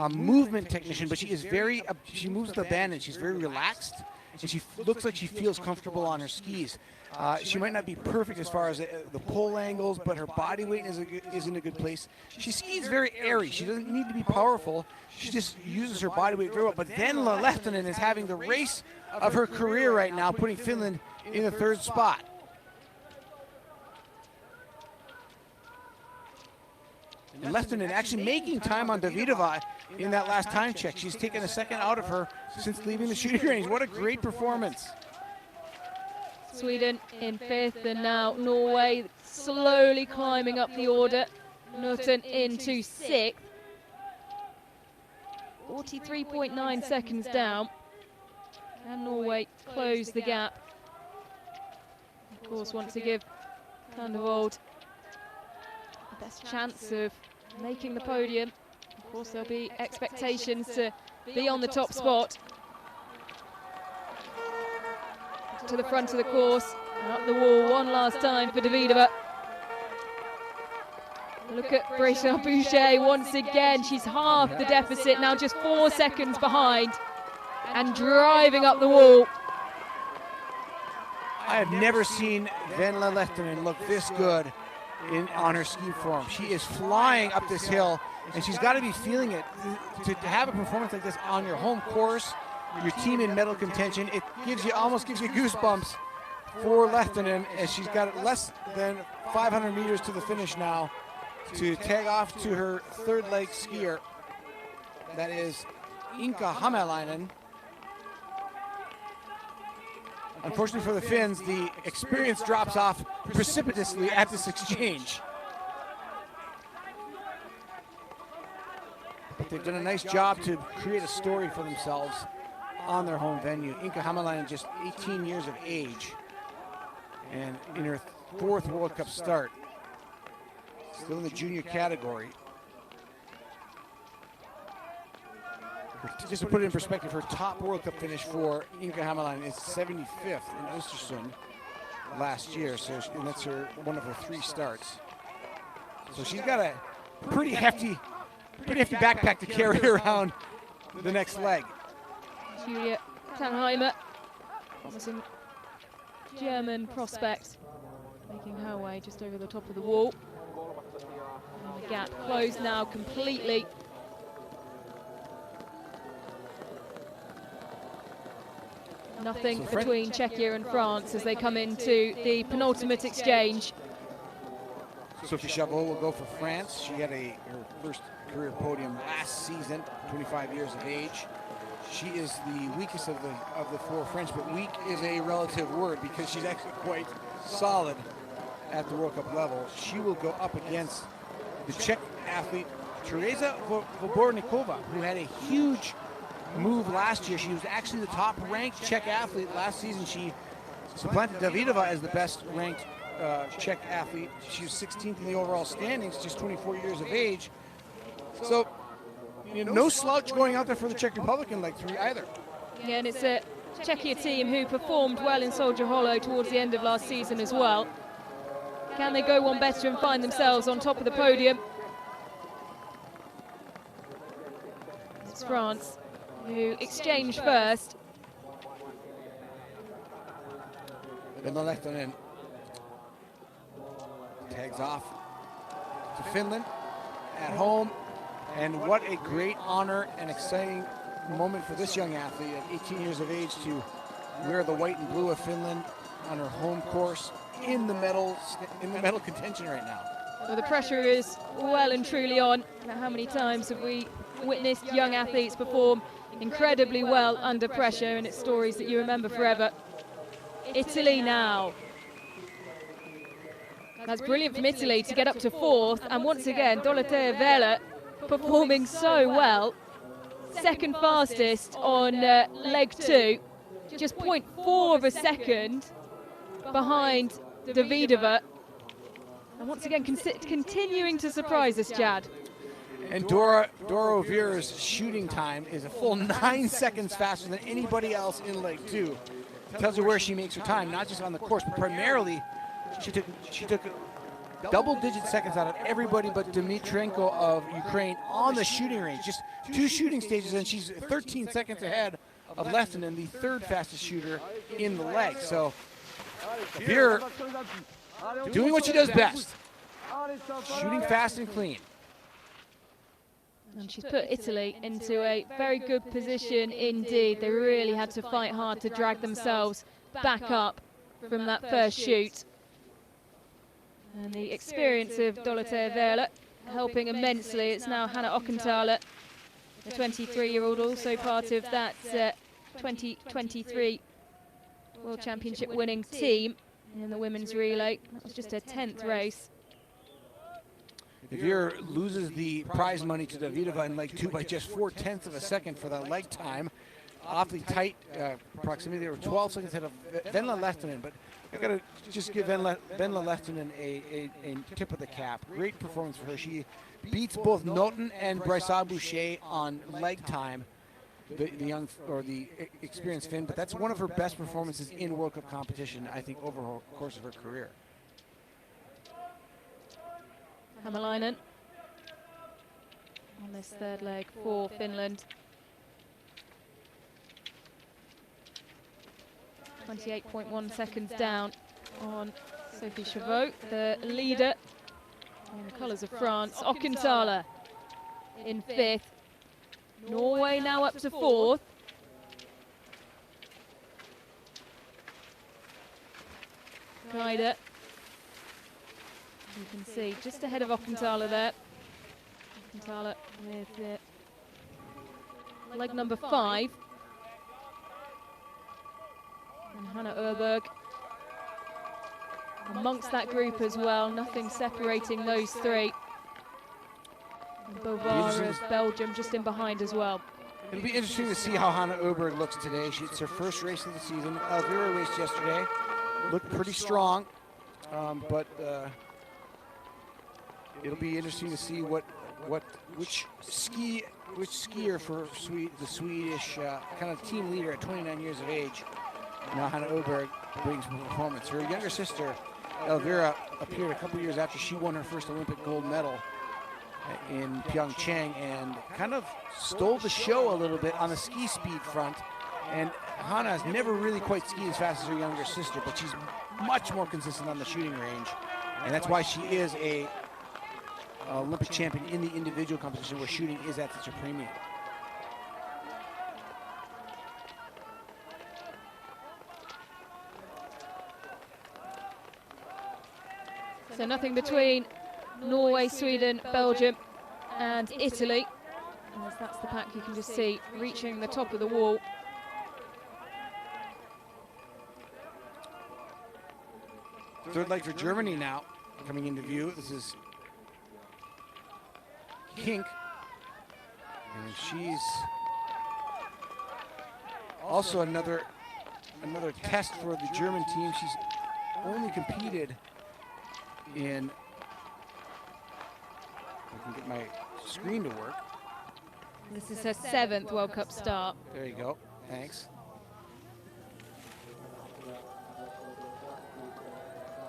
movement technician, but she is very. She moves the bend and she's very relaxed. and she looks like she feels comfortable on her skis. She might not be perfect as far as the pole angles, but her body weight is in a good place. She skis very airy. She doesn't need to be powerful. She just uses her body weight very well. But Venla Lehtinen is having the race of her career right now, putting Finland in the 3rd spot. And Lehtinen actually making time on Davidova in that last time check. She's taken a second out of her since leaving the shooting range. What a great performance. Sweden in 5th, and now Norway slowly climbing up the order. Norton into 6th. 43.9 seconds down. And Norway close the gap. Of course, want to give Thunderbolt the best chance of making the podium. Of course, there'll be expectations to be on the top spot. To the front of the course and up the wall one last time for Davidova. Look at Bréchin Boucher once again. She's half the deficit, now just 4 seconds behind and driving up the wall. I have never seen Venla Lehtinen look this good on her ski form. She is flying up this hill, and she's got to be feeling it. To have a performance like this on your home course, your team in medal contention, it almost gives you goosebumps for Lehtinen, as she's got less than 500 meters to the finish now to tag off to her 3rd leg skier. That is Inka Hamalainen. Unfortunately for the Finns, the experience drops off precipitously at this exchange. But they've done a nice job to create a story for themselves on their home venue. Inka Hamalainen, just 18 years of age, and in her 4th World Cup start. Still in the junior category. Just to put it in perspective, her top World Cup finish for Inka Hamalainen is 75th in Östersund last year, and that's one of her 3 starts. So she's got a pretty hefty backpack to carry around the next leg. Julia Tannheimer, promising German prospect, making her way just over the top of the wall. And the gap closed now completely. Nothing between Czechia and France as they come into the penultimate exchange. Sophie Chabot will go for France. She had her first career podium last season, 25 years of age. She is the weakest of the 4 French, but weak is a relative word because she's actually quite solid at the World Cup level. She will go up against the Czech athlete Tereza Vobornikova, who had a huge move last year. She was actually the top-ranked Czech athlete last season. She supplanted Davidova as the best-ranked Czech athlete. She was 16th in the overall standings, just 24 years of age. So, no slouch going out there for the Czech Republic in leg 3 either. Yeah, and it's a Czechia team who performed well in Soldier Hollow towards the end of last season as well. Can they go one better and find themselves on top of the podium? It's France who exchange first. Venla Lehtinen tags off to Finland at home. And what a great honor and exciting moment for this young athlete at 18 years of age to wear the white and blue of Finland on her home course in the medal contention right now. Well, the pressure is well and truly on. How many times have we witnessed young athletes perform incredibly well under pressure, and it's stories that you remember forever. Italy now. That's brilliant from Italy to get up to 4th, and once again Dorothea Vela performing so well. 2nd fastest on leg 2, just 0.4 of a second behind Davidova, and once again continuing to surprise us, Jad. And Dora Overa's shooting time is a full 9 seconds faster than anybody else in leg 2. It tells you where she makes her time, not just on the course, but primarily she took double-digit seconds out of everybody but Dmitrenko of Ukraine on the shooting range. Just 2 shooting stages, and she's 13 seconds ahead of Lehtinen, the third fastest shooter in the leg. So Veer doing what she does best, shooting fast and clean. And she's put Italy into a very good position indeed. They really had to fight hard to drag themselves back up from that first shoot. And the experience of Dorothea Verla helping immensely. It's now Hanna Ockenthaler, the 23-year-old, also part of that 2023 World Championship winning team in the women's relay. That was just her 10th race. Veer loses the prize money to Davidova in leg 2 by just 0.4 of a second for that leg time. Awfully tight proximity. They were 12 seconds ahead of Venla Lehtinen, but I got to just give Venla Lehtinen a tip of the cap. Great performance for her. She beats both Noten and Brysa Boucher on leg time, the young or the experienced Finn, but that's one of her best performances in World Cup competition, I think, over the course of her career. Hämäläinen on this third leg for Finland. 28.1 seconds down on Sophie Chavot, the leader in the colours of France. Ockenthaler in 5th. Norway now up to 4th. Ryder, you can see just ahead of Ockenthaler there. Ockenthaler with leg number 5. And Hanna Öberg amongst that group as well. Nothing separating those three. And Bovar of Belgium just in behind as well. It'll be interesting to see how Hanna Öberg looks today. It's her first race of the season. Elvira raced yesterday. Looked pretty strong, but it'll be interesting to see which skier for the Swedish kind of team leader at 29 years of age. Now Hanna Öberg brings performance. Her younger sister, Elvira, appeared a couple years after she won her first Olympic gold medal in Pyeongchang and kind of stole the show a little bit on the ski speed front. And Hanna has never really quite skied as fast as her younger sister, but she's much more consistent on the shooting range. And that's why she is a Olympic champion in the individual competition where shooting is at such a premium. So nothing between Norway, Sweden, Belgium and Italy. As that's the pack you can just see reaching the top of the wall. Third leg for Germany now coming into view. This is Kink, and she's also another test for the German team. She's only competed in, I can get my screen to work. This is her 7th World Cup start. There you go, thanks.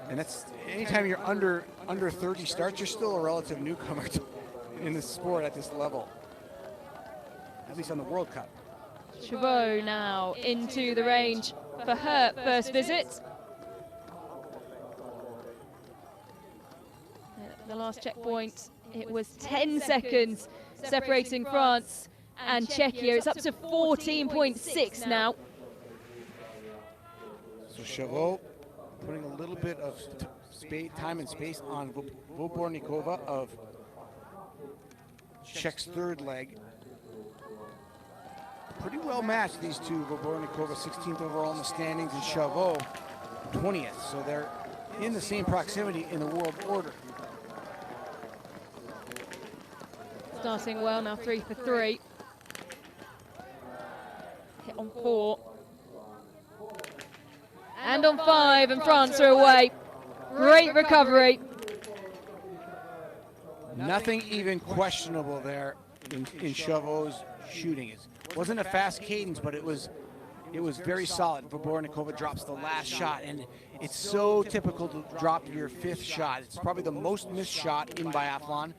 And that's anytime you're under 30 starts, you're still a relative newcomer in the sport at this level, at least on the World Cup. Chavot now into the range for her first visit. At the last checkpoint, it was 10 seconds separating France and Czechia. It's up to 14.6 now. So Chavot putting a little bit of time and space on Vobornikova of Czech's third leg. Pretty well matched, these two. Vobornikova 16th overall in the standings and Chavot 20th. So they're in the same proximity in the world order. Starting well now, 3 for 3. Hit on 4. And on 5, and France are away. Great recovery. Nothing even questionable there in Chavot's shooting. It wasn't a fast cadence, but it was very solid. Vobornikova drops the last shot, and it's so typical to drop your 5th shot. It's probably the most missed shot in biathlon.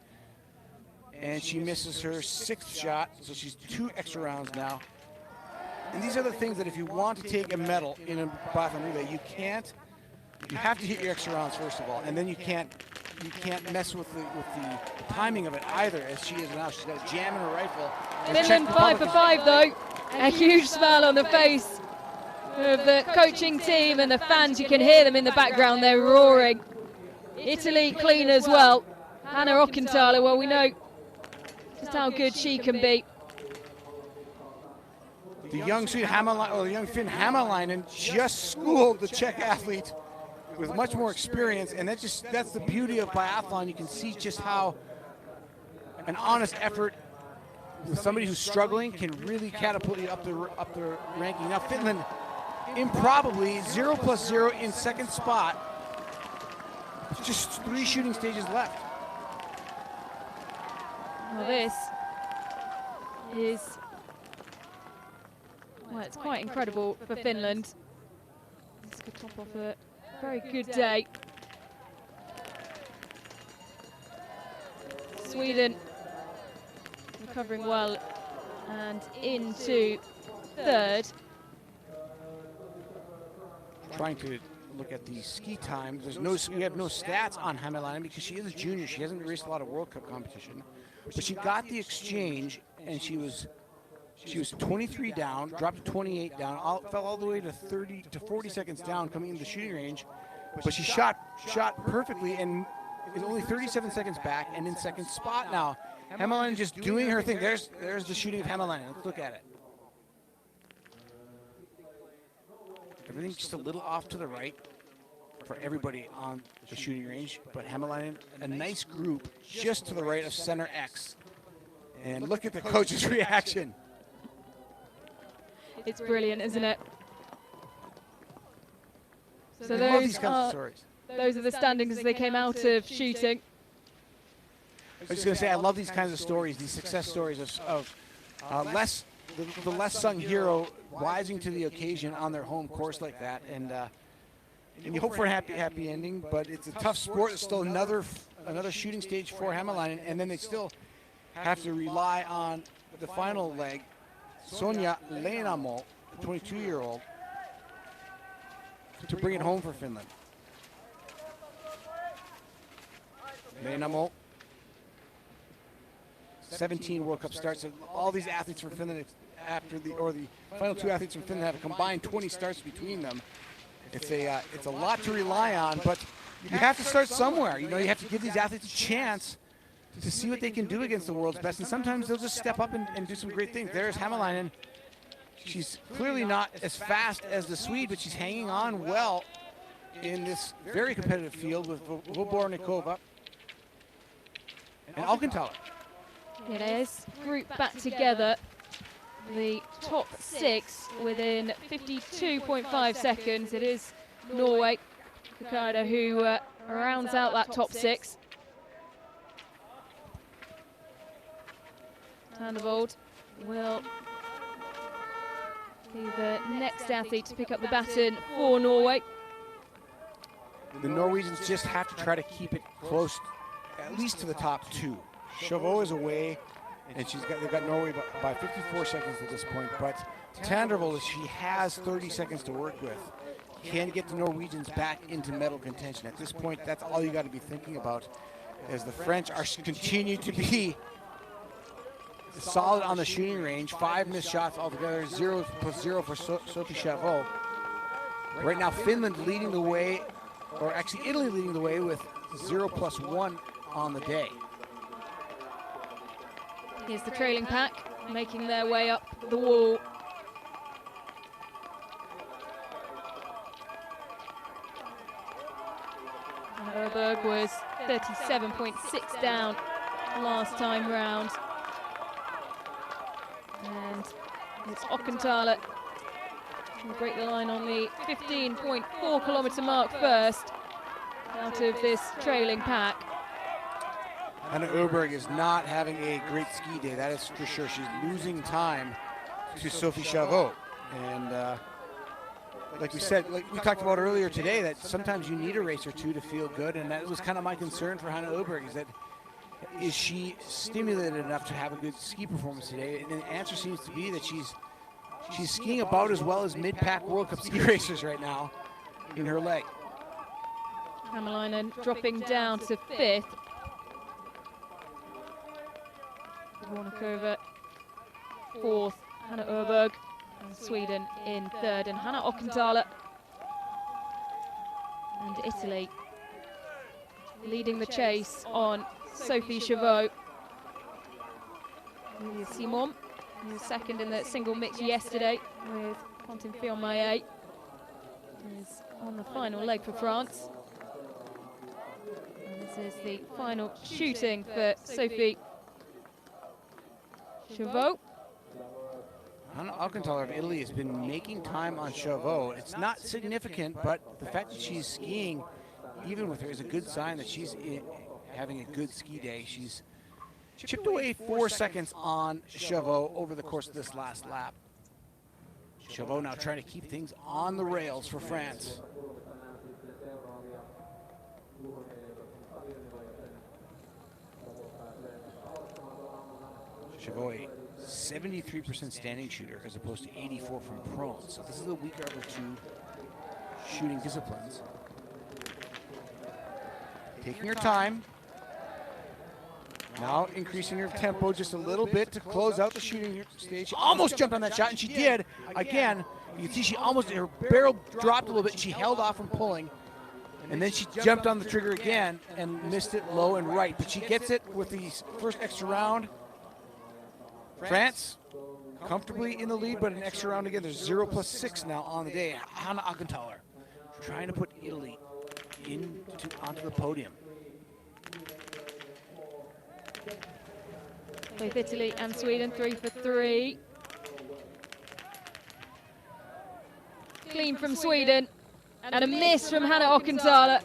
And she misses her 6th shot, so she's 2 extra rounds now. And these are the things that if you want to take a medal in a biathlon relay, you have to hit your extra rounds first of all, and then you can't mess with the timing of it either, as she is now. She's got a jam in her rifle. Finland 5 for 5 though. A huge smile on the face of the coaching team and the fans. You can hear them in the background, they're roaring. Italy clean as well. Hanna Ockenthaler, well, we know just how good she can be. The young Finn Hämäläinen just schooled the Czech athlete with much more experience, and that's the beauty of biathlon. You can see just how an honest effort with somebody who's struggling can really catapult you up the ranking. Now Finland, improbably 0+0 in second spot. Just 3 shooting stages left. Well, this is, well, it's quite incredible for Finland. This could top off a very good day. Sweden recovering well and into third. Trying to look at the ski time. We have no stats on Hämäläinen because she is a junior. She hasn't raced a lot of World Cup competition, but she got the exchange and she was 23 down, dropped to 28 down, fell all the way to 30 to 40 seconds down coming into the shooting range, but she shot perfectly and is only 37 seconds back and in second spot now. Hämäläinen just doing her thing. There's the shooting of Hämäläinen. Let's look at it. Everything's just a little off to the right for everybody on the shooting range, but Hämäläinen, a nice group just to the right of center X. And look at the coach's reaction. It's brilliant, isn't it? So I love these kinds of stories. those are the standings as they came out of shooting. I was just going to say, I love these kinds of stories, these success stories of the less sung hero rising to the occasion on their home course like that, and you hope for a happy ending. But it's a tough sport. It's still another shooting stage for Hämäläinen, and then they still have to rely on the final leg, Sonja Leinamo, the 22-year-old, to bring it home for Finland. Leinamo, 17 World Cup starts. And all these athletes from Finland, the final 2 athletes from Finland have a combined 20 starts between them. It's a lot to rely on, but you have to start somewhere. You know, you have to give these athletes a chance to see what they can do against the world's best, and sometimes they'll just step up and do some great things. There's Hämäläinen. She's clearly not as fast as the Swede, but she's hanging on well in this very competitive field with Vobornikova and Ockenthaler. It is grouped back together. The top 6 within 52.5 seconds. It is Norway, Kakada, who rounds out that top 6. Tandevold will be the next athlete to pick up the baton for Norway. The Norwegians just have to try to keep it close, at least to the top 2. Chauveau is away, and they've got Norway by 54 seconds at this point. But Tandevold, she has 30 seconds to work with. Can get the Norwegians back into medal contention. At this point, that's all you got to be thinking about, as the French continue to be solid on the shooting range. 5 missed shots altogether, 0+0 for Sophie Chauveau. Right now, Finland leading the way, or actually Italy leading the way with 0+1 on the day. Here's the trailing pack making their way up the wall. Öberg was 37.6 down last time round. And it's Ockenthaler who will break the line on the 15.4 kilometre mark first out of this trailing pack. Anna Öberg is not having a great ski day, that is for sure. She's losing time to Sophie Chauveau. And like we said, like we talked about earlier today, that sometimes you need a race or two to feel good, and that was kind of my concern for Hanna Öberg, is she stimulated enough to have a good ski performance today? And the answer seems to be that she's She's skiing about as well as mid-pack World Cup ski racers right now in her leg. Hämäläinen dropping down to 5th. Warnakova 4th. Hanna Öberg and Sweden in 3rd. And Hanna Ockenthaler and Italy leading the chase on Sophie Chauveau. Julia Simon, who was 2nd in the single mix yesterday with Kontiolahti, is on the final leg for France. And this is the final shooting for Sophie Chauveau. Hanna Ockenthaler of Italy has been making time on Chauveau. It's not significant, but the fact that she's skiing even with her is a good sign that she's having a good ski day. She's chipped away 4 seconds on Chauveau over the course of this last lap. Chauveau now trying to keep things on the rails for France. Chauveau, a 73% standing shooter as opposed to 84 from prone. So this is the weaker of the two shooting disciplines. Taking her time. Now increasing her tempo just a little bit to close out the shooting stage. She almost jumped on that shot, and she did. Again, you can see she almost, her barrel dropped a little bit, and she held off from pulling. And then she jumped on the trigger again and missed it low and right. But she gets it with the first extra round. France comfortably in the lead, but an extra round again. There's 0+6 now on the day. Hanna Ockenthaler trying to put Italy onto the podium. Both Italy and Sweden 3 for 3. Clean from Sweden and a miss from Hanna Ockenthaler.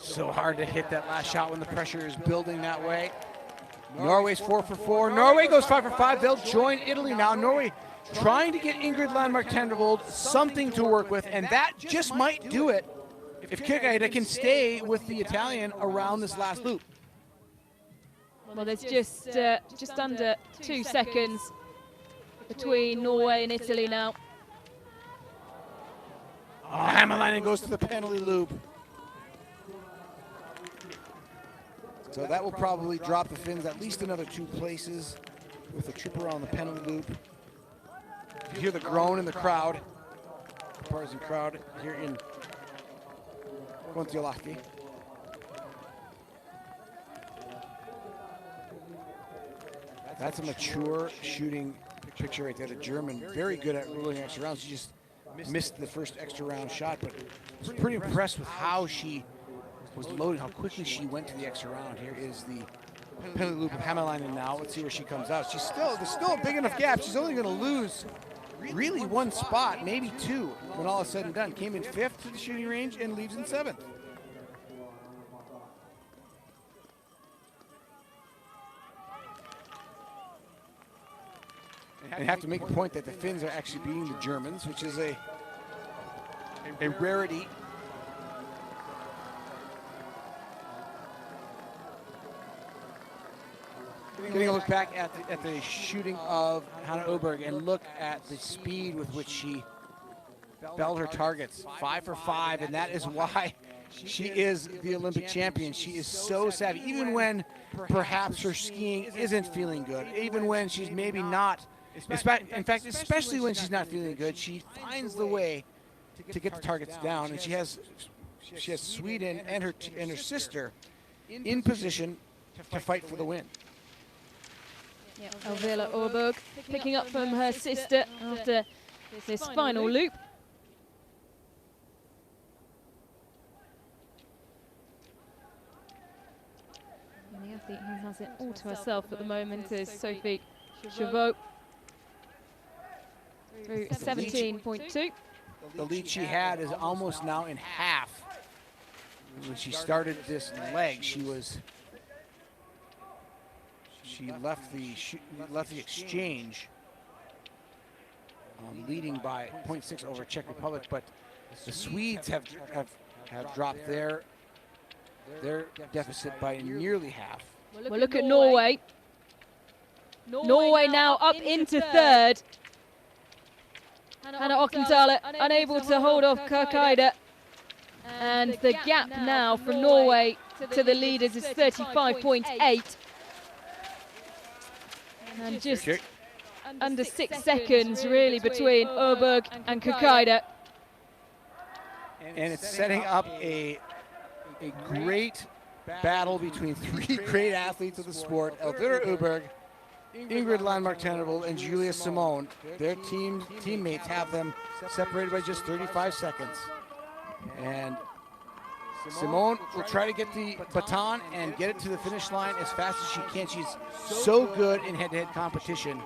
So hard to hit that last shot when the pressure is building that way. Norway's 4 for 4. Norway goes 5 for 5. They'll join Italy now. Norway trying to get Ingrid Landmark-Tendervold something to work with, and that just might do it if Kirkeide can stay with the Italian around this last loop. Well, there's just under 2 seconds between Norway and Italy now. Oh, Hämäläinen goes to the penalty loop. So that will probably drop the Finns at least another 2 places with a trip around the penalty loop. You hear the groan in the crowd, the partisan crowd here in Kontiolahti. That's a mature shooting picture right there. The German, very good at ruling extra rounds. She just missed the first extra round shot, but I was pretty impressed with how she was loaded, how quickly she went to the extra round. Here is the penalty loop of Hämäläinen now. Let's see where she comes out. There's still a big enough gap. She's only going to lose really 1 spot, maybe 2, when all is said and done. Came in 5th to the shooting range and leaves in 7th. And I have to make a point that the Finns are actually beating the Germans, which is a rarity. Getting a look back at the shooting of Hanna Öberg and look at the speed with which she belled her targets. 5 for 5, and that is why she is the Olympic champion. She is so savvy, even when perhaps her skiing isn't feeling good, even when she's maybe not. In fact, especially when she's not feeling good, she finds the way to get the targets down, and she has Sweden and her sister in position to fight for the win. Elvira Öberg picking up from her sister after this final loop. And the athlete who has it all to herself at the moment is Sophie Chauveau through 17.2. The lead she had is almost now in half. When she started this leg, she left the exchange leading by 0.6 over Czech Republic, but the Swedes have dropped their deficit by nearly half. We'll look at Norway. Norway now up into third. Hanna Okkenthaler unable to hold off Kirkeide. And the gap now from Norway to the leaders is 35.8. And just under 6 seconds really between Øberg and Kirkeide. And it's setting up a great battle between three great athletes of the sport, Elvira Øberg, Ingrid Landmark-Tennevold, and Julia Simone. Their teammates have them separated by just 35 seconds. And Simone will try to get the baton and get it to the finish line as fast as she can. She's so good in head-to-head competition.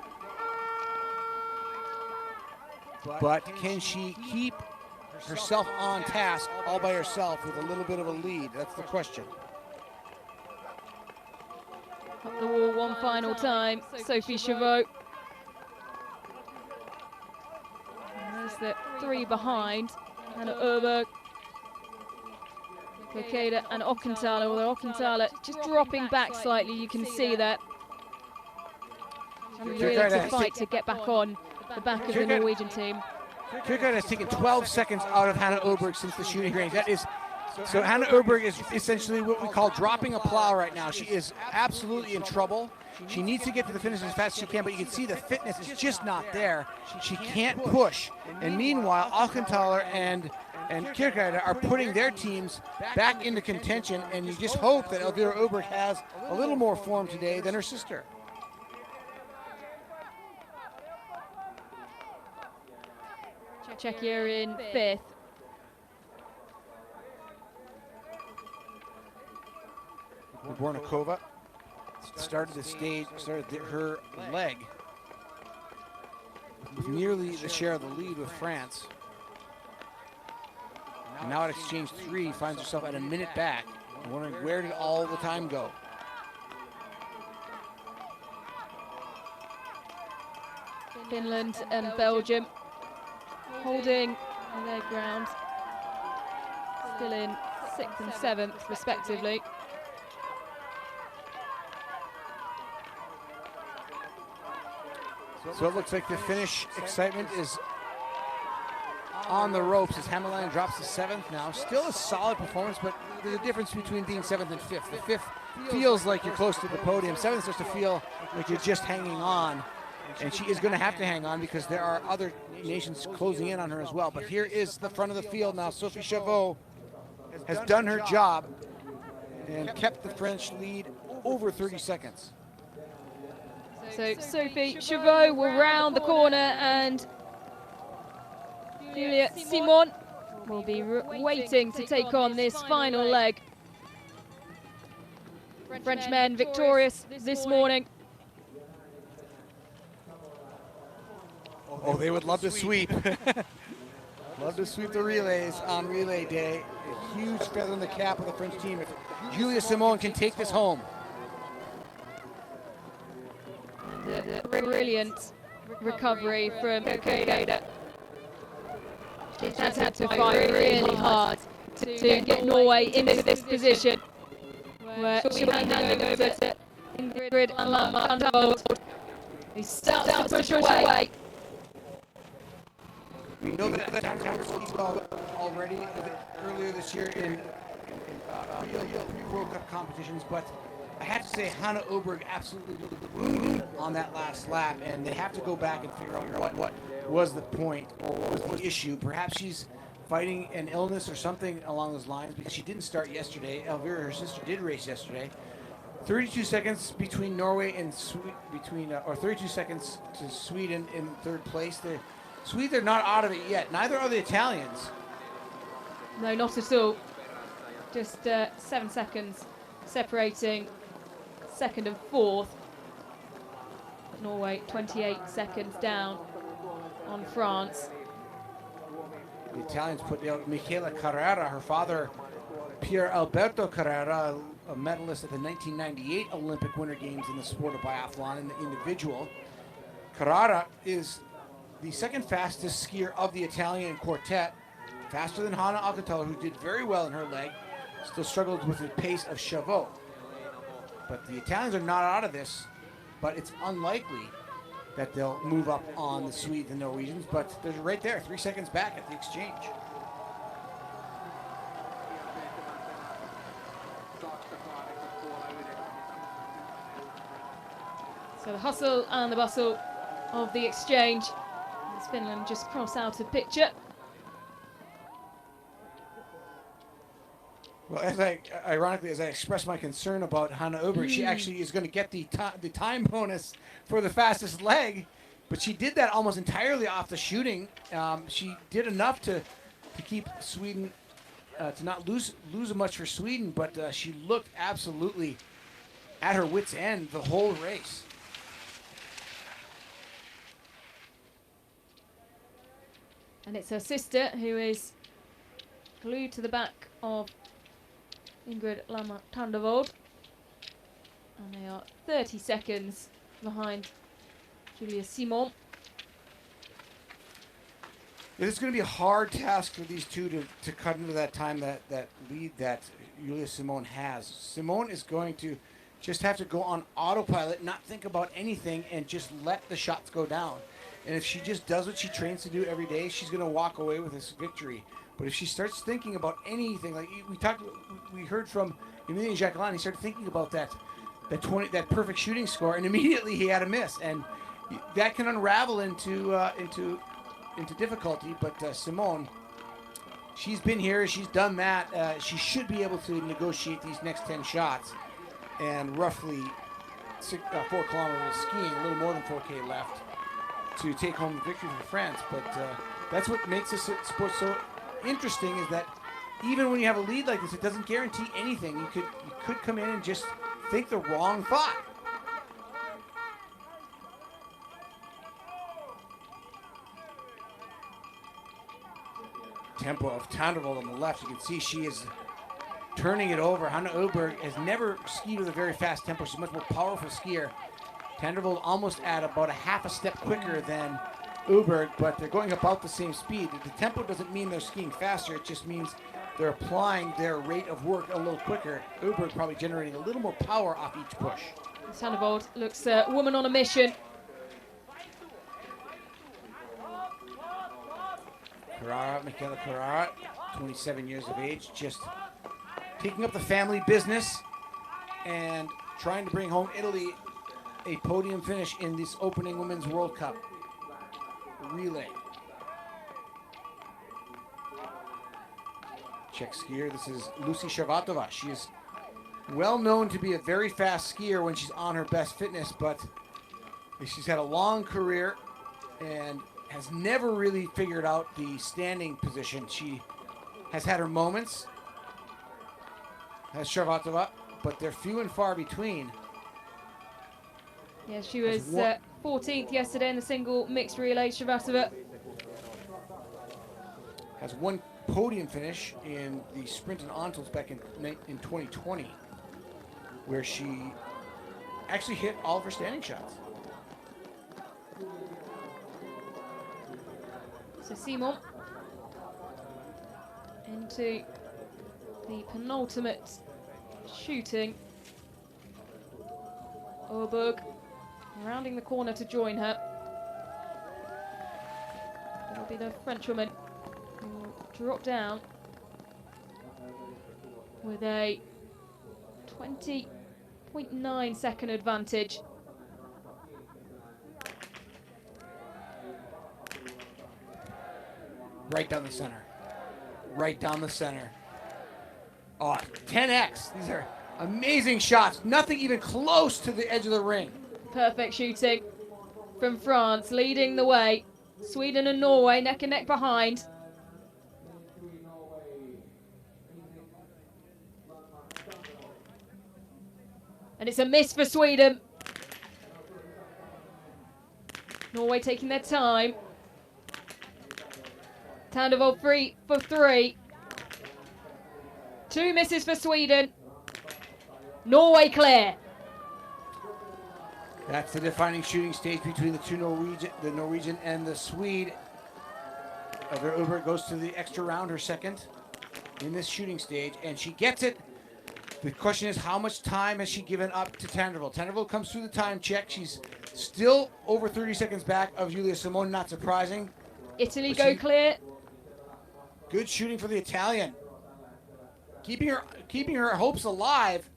But can she keep herself on task all by herself with a little bit of a lead? That's the question. Up the wall one final time, Sophie Chauveau. There's the three behind, Hanna Øberg, Kirkeide and Okkenthaler, although Okkenthaler just dropping back slightly, you can see that. And really to fight to get back on the back of the Norwegian team. Kirkeide has taken 12 seconds out of Hanna Øberg since the shooting range. That is, so Hanna Øberg is essentially what we call dropping a plow right now. She is absolutely in trouble. She needs to get to the finish as fast as she can, but you can see the fitness is just not there. She can't push. And meanwhile, Okkenthaler and Kirkeide are putting their teams back into contention, and you just hope that Elvira Øberg has a little more form today than her sister. Czechia in fifth. Bornikova started her leg with nearly the share of the lead with France. And now at exchange 3, finds herself at a minute back, wondering where did all the time go. Finland and Belgium holding their ground, still in 6th and 7th respectively. So it looks like the Finnish excitement is on the ropes as Hämäläinen drops to 7th now. Still a solid performance, but there's a difference between being 7th and 5th. The 5th feels like you're close to the podium. 7th starts to feel like you're just hanging on. And she is going to have to hang on because there are other nations closing in on her as well. But here is the front of the field now. Sophie Chauveau has done her job and kept the French lead over 30 seconds. So Sophie Chauveau will round the corner, and Julia Simon will be waiting to take on this final leg. French men victorious this morning. Oh, they would love to sweep. Love to sweep the relays on relay day. A huge feather in the cap of the French team if Julia Simon can take this home. The brilliant recovery from Kirkeide. She's had to fight really hard to get Norway into this position where she'll be handing over to Ingrid Landmark-Tennevold, who starts to push away. We know that the time already earlier this year in World Cup competitions, but I have to say Hanna Øberg absolutely on that last lap, and they have to go back and figure out what was the point or what was the issue. Perhaps she's fighting an illness or something along those lines, because she didn't start yesterday. Elvira, her sister, did race yesterday. 32 seconds between Norway and or 32 seconds to Sweden in third place. The Swedes are not out of it yet. Neither are the Italians. No, not at all. Just 7 seconds separating second and fourth. Norway 28 seconds down on France. The Italians put Michela Carrera, her father Pier Alberto Carrera, a medalist at the 1998 Olympic Winter Games in the sport of biathlon in the individual. Carrera is the second fastest skier of the Italian quartet, faster than Hanna Okkenthaler, who did very well in her leg, still struggled with the pace of Chauveau. But the Italians are not out of this. but it's unlikely that they'll move up on the Swedes and Norwegians, but they're right there, 3 seconds back at the exchange. So the hustle and the bustle of the exchange as Finland just cross out of picture. Well, ironically, as I expressed my concern about Hanna Öberg, she actually is going to get the time bonus for the fastest leg, but she did that almost entirely off the shooting. She did enough to keep Sweden, to not lose much for Sweden, but she looked absolutely at her wit's end the whole race. And it's her sister who is glued to the back of Ingrid Tandavold, and they are 30 seconds behind Julia Simon. It's going to be a hard task for these two to cut into that time, that lead that Julia Simon has. Simon is going to just have to go on autopilot, not think about anything, and just let the shots go down. And if she just does what she trains to do every day, she's going to walk away with this victory. But if she starts thinking about anything, like we heard from Emilien Jacquelin, he started thinking about that perfect shooting score, and immediately he had a miss, and that can unravel into difficulty. But Simone, she's been here, she's done that. She should be able to negotiate these next 10 shots, and roughly 4 kilometers of skiing, a little more than 4K left to take home the victory for France. But that's what makes this sport so interesting, is that even when you have a lead like this, it doesn't guarantee anything. You could come in and just think the wrong thought. Tempo of Tandavold on the left. You can see she is turning it over. Hanna Öberg has never skied with a very fast tempo. She's a much more powerful skier. Tandavold almost at about a half a step quicker than Öberg, but they're going about the same speed. The tempo doesn't mean they're skiing faster, it just means they're applying their rate of work a little quicker. Öberg probably generating a little more power off each push. Tandavold looks a woman on a mission. Michaela Carrara, 27 years of age, just taking up the family business and trying to bring home Italy a podium finish in this opening Women's World Cup relay. Czech skier, this is Lucy Sharvatova. She is well known to be a very fast skier when she's on her best fitness, but she's had a long career and has never really figured out the standing position. She has had her moments, has Sharvatova, but they're few and far between. Yeah, she was 14th yesterday in the single mixed relay. Sharvatova has one podium finish in the sprint and ontals back in 2020, where she actually hit all of her standing shots. So Simon into the penultimate shooting. Öberg rounding the corner to join her. It'll be the Frenchwoman who will drop down with a 20.9 second advantage. Right down the center. Right down the center. Oh, 10x. These are amazing shots. Nothing even close to the edge of the ring. Perfect shooting from France, leading the way. Sweden and Norway neck and neck behind. And it's a miss for Sweden. Norway taking their time. Tandavold 3 for 3. 2 misses for Sweden. Norway clear. That's the defining shooting stage between the Norwegian and the Swede. Öberg goes to the extra round, her second in this shooting stage, and she gets it The question is, how much time has she given up to Tandreville? Tandreville comes through the time check. She's still over 30 seconds back of Giulia Simone, not surprising. Italy go clear. Good shooting for the Italian. Keeping her hopes alive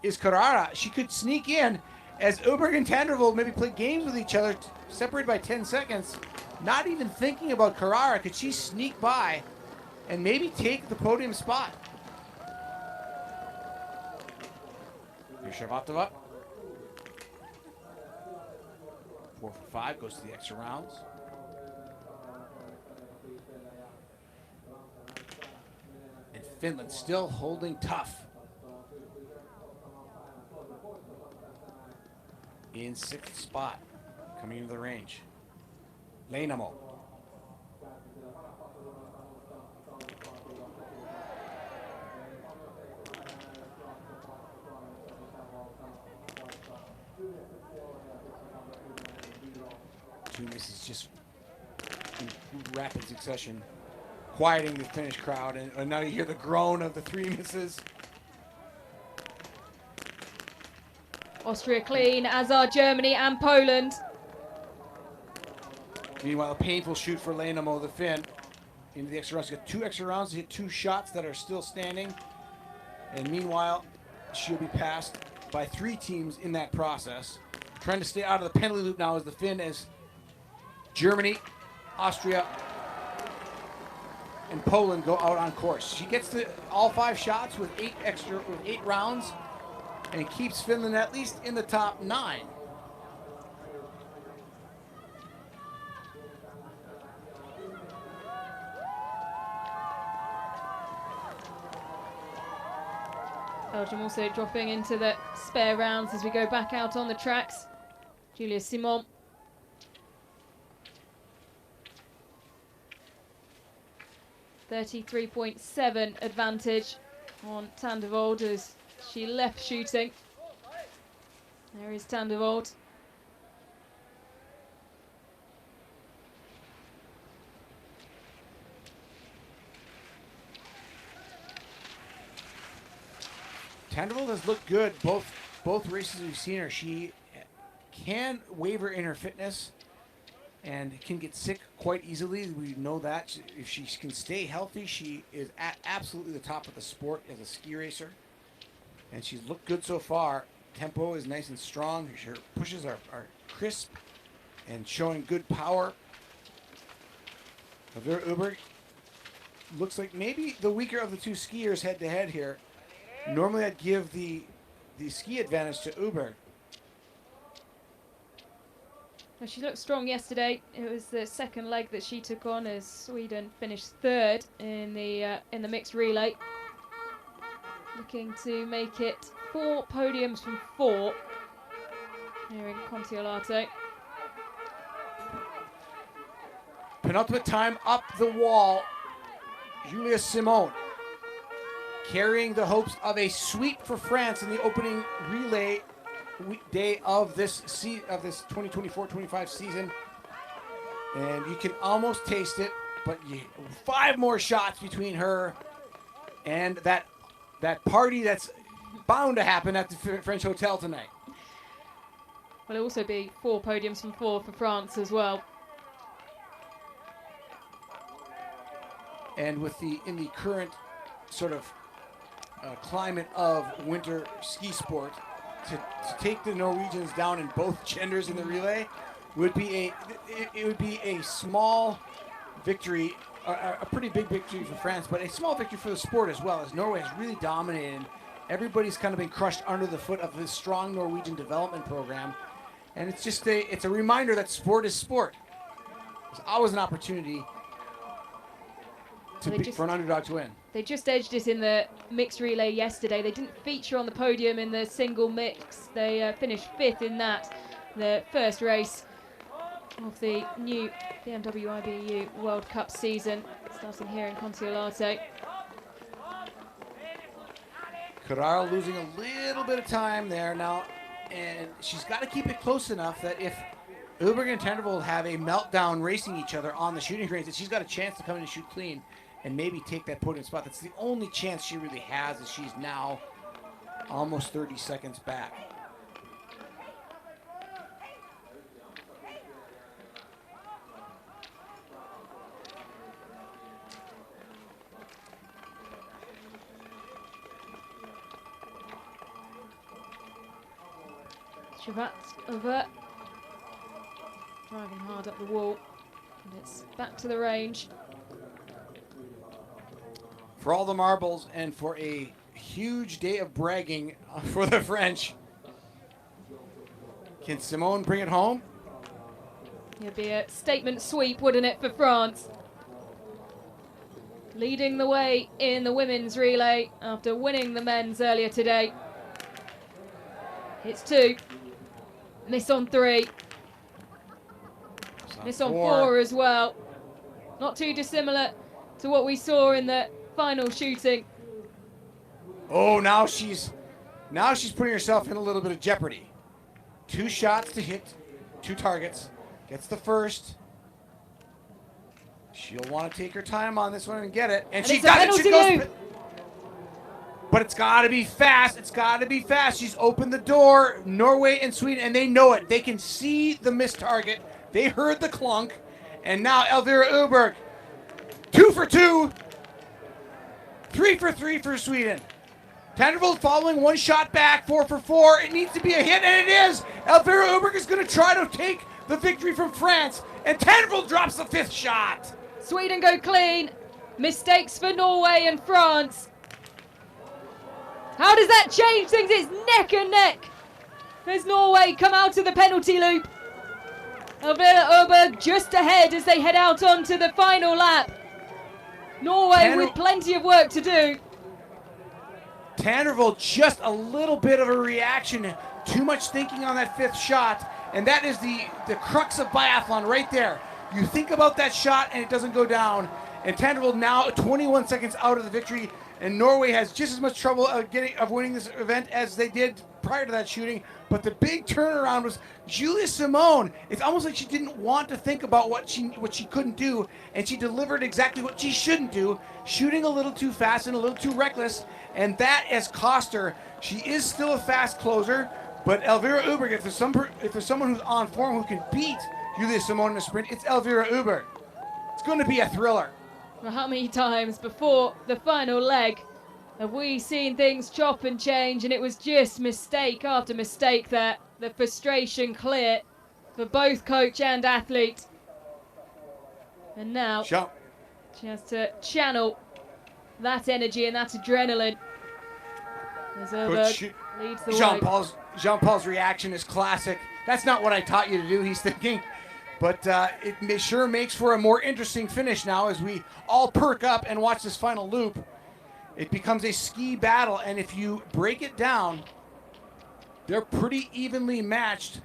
is Carrara. She could sneak in as Uberg and Tandreville maybe play games with each other, separated by 10 seconds. Not even thinking about Carrara. Could she sneak by and maybe take the podium spot? Here's Sharapova. 4 for 5, goes to the extra rounds. And Finland still holding tough. In 6th spot, coming into the range. Leinamo. Two misses just in rapid succession, quieting the Finnish crowd, and now you hear the groan of the 3 misses. Austria clean, as are Germany and Poland. Meanwhile, a painful shoot for Leinamo, the Finn, into the extra rounds. She's got 2 extra rounds to hit 2 shots that are still standing. And meanwhile, she'll be passed by 3 teams in that process. Trying to stay out of the penalty loop now is the Finn, as Germany, Austria, and Poland go out on course. She gets to all 5 shots with 8 rounds, and keeps Finland at least in the top 9. Belgium also dropping into the spare rounds as we go back out on the tracks. Giulia Simon. .3.7 advantage on Tandreville as she left shooting. There is Tandreville. Tandreville has looked good both races we've seen her. She can waver in her fitness and can get sick quite easily. We know that. If she can stay healthy, she is at absolutely the top of the sport as a ski racer. And she's looked good so far. Tempo is nice and strong. Her pushes are crisp and showing good power. Vera Uberg looks like maybe the weaker of the 2 skiers head to head here. Normally I'd give the ski advantage to Uberg. Well, she looked strong yesterday. It was the second leg that she took on as Sweden finished 3rd in the mixed relay. Looking to make it 4 podiums from 4 here in Kontiolahti. Penultimate time up the wall. Giulia Simone carrying the hopes of a sweep for France in the opening relay day of this 2024-25 season. And you can almost taste it, but 5 more shots between her and that party that's bound to happen at the French hotel tonight. Will it also be 4 podiums from 4 for France as well? And with in the current sort of climate of winter ski sport, to take the Norwegians down in both genders in the relay would be a small victory, a pretty big victory for France, but a small victory for the sport as well, as Norway has really dominated. Everybody's kind of been crushed under the foot of this strong Norwegian development program, and it's just it's a reminder that sport is sport. There's always an opportunity for an underdog to win. They just edged it in the mixed relay yesterday. They didn't feature on the podium in the single mix. They finished 5th in that, the first race of the new BMW IBU World Cup season, starting here in Kontiolahti. Carrara losing a little bit of time there now, and she's got to keep it close enough that if Uberg and Tandreville have a meltdown racing each other on the shooting range, that she's got a chance to come in and shoot clean and maybe take that podium spot. That's the only chance she really has, as she's now almost 30 seconds back. Over, driving hard up the wall, and it's back to the range. For all the marbles and for a huge day of bragging for the French. Can Simone bring it home? It'd be a statement sweep, wouldn't it, for France? Leading the way in the women's relay after winning the men's earlier today. Hits 2. Miss on 3. Miss on 4 as well. Not too dissimilar to what we saw in the final shooting. Oh, now she's putting herself in a little bit of jeopardy. 2 shots to hit, 2 targets. Gets the first. She'll want to take her time on this one and get it. And she does it. She goes. But it's got to be fast. It's got to be fast. She's opened the door. Norway and Sweden, and they know it. They can see the missed target. They heard the clunk. And now Elvira Uberg, 2 for 2. 3 for 3 for Sweden. Tandrevold following 1 shot back, 4 for 4. It needs to be a hit, and it is. Elvira Uberg is going to try to take the victory from France. And Tandrevold drops the 5th shot. Sweden go clean. Mistakes for Norway and France. How does that change things? It's neck and neck as Norway come out of the penalty loop. Elvira Uberg just ahead as they head out onto the final lap. Norway with plenty of work to do. Tandrevold just a little bit of a reaction. Too much thinking on that 5th shot. And that is the crux of biathlon right there. You think about that shot and it doesn't go down. And Tandrevold now 21 seconds out of the victory. And Norway has just as much trouble of winning this event as they did prior to that shooting. But the big turnaround was Julia Simone. It's almost like she didn't want to think about what she couldn't do, and she delivered exactly what she shouldn't do, shooting a little too fast and a little too reckless, and that has cost her. She is still a fast closer, but Elvira Uberg, if there's someone who's on form who can beat Julia Simone in a sprint, it's Elvira Uberg. It's going to be a thriller. Well, how many times before the final leg have we seen things chop and change, and it was just mistake after mistake there. The frustration clear for both coach and athlete. And now she has to channel that energy and that adrenaline as Uberg leads the way. Jean-Paul's reaction is classic. That's not what I taught you to do, he's thinking. But it sure makes for a more interesting finish now as we all perk up and watch this final loop. It becomes a ski battle, and if you break it down, they're pretty evenly matched,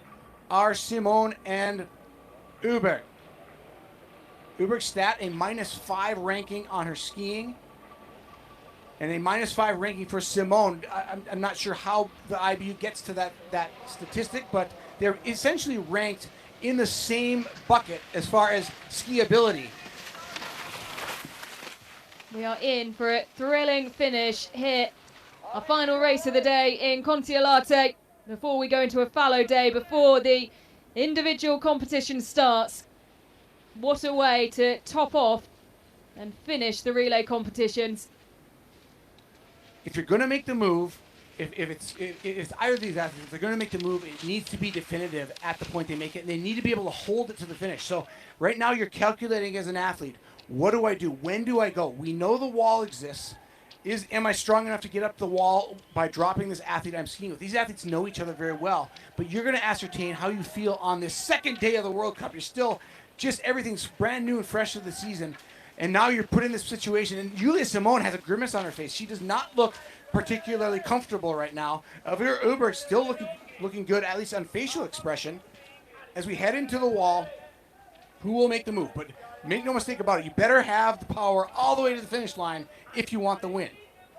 are Simone and Uberg. Uberg's stat, a -5 ranking on her skiing, and a -5 ranking for Simone. I'm not sure how the IBU gets to that statistic, but they're essentially ranked in the same bucket as far as skiability. We are in for a thrilling finish here. Our final race of the day in Kontiolahti before we go into a fallow day, before the individual competition starts. What a way to top off and finish the relay competitions. If you're going to make the move, if it's either of these athletes, if they're going to make the move, it needs to be definitive at the point they make it, and they need to be able to hold it to the finish. So right now you're calculating as an athlete, what do I do? When do I go? We know the wall exists. Am I strong enough to get up the wall by dropping this athlete I'm skiing with? These athletes know each other very well, but you're going to ascertain how you feel on this second day of the World Cup. You're still everything's brand new and fresh to the season, and now you're put in this situation. And Julia Simone has a grimace on her face. She does not look particularly comfortable right now. Elvira Uberg still looking good, at least on facial expression. As we head into the wall, who will make the move? But make no mistake about it, you better have the power all the way to the finish line if you want the win.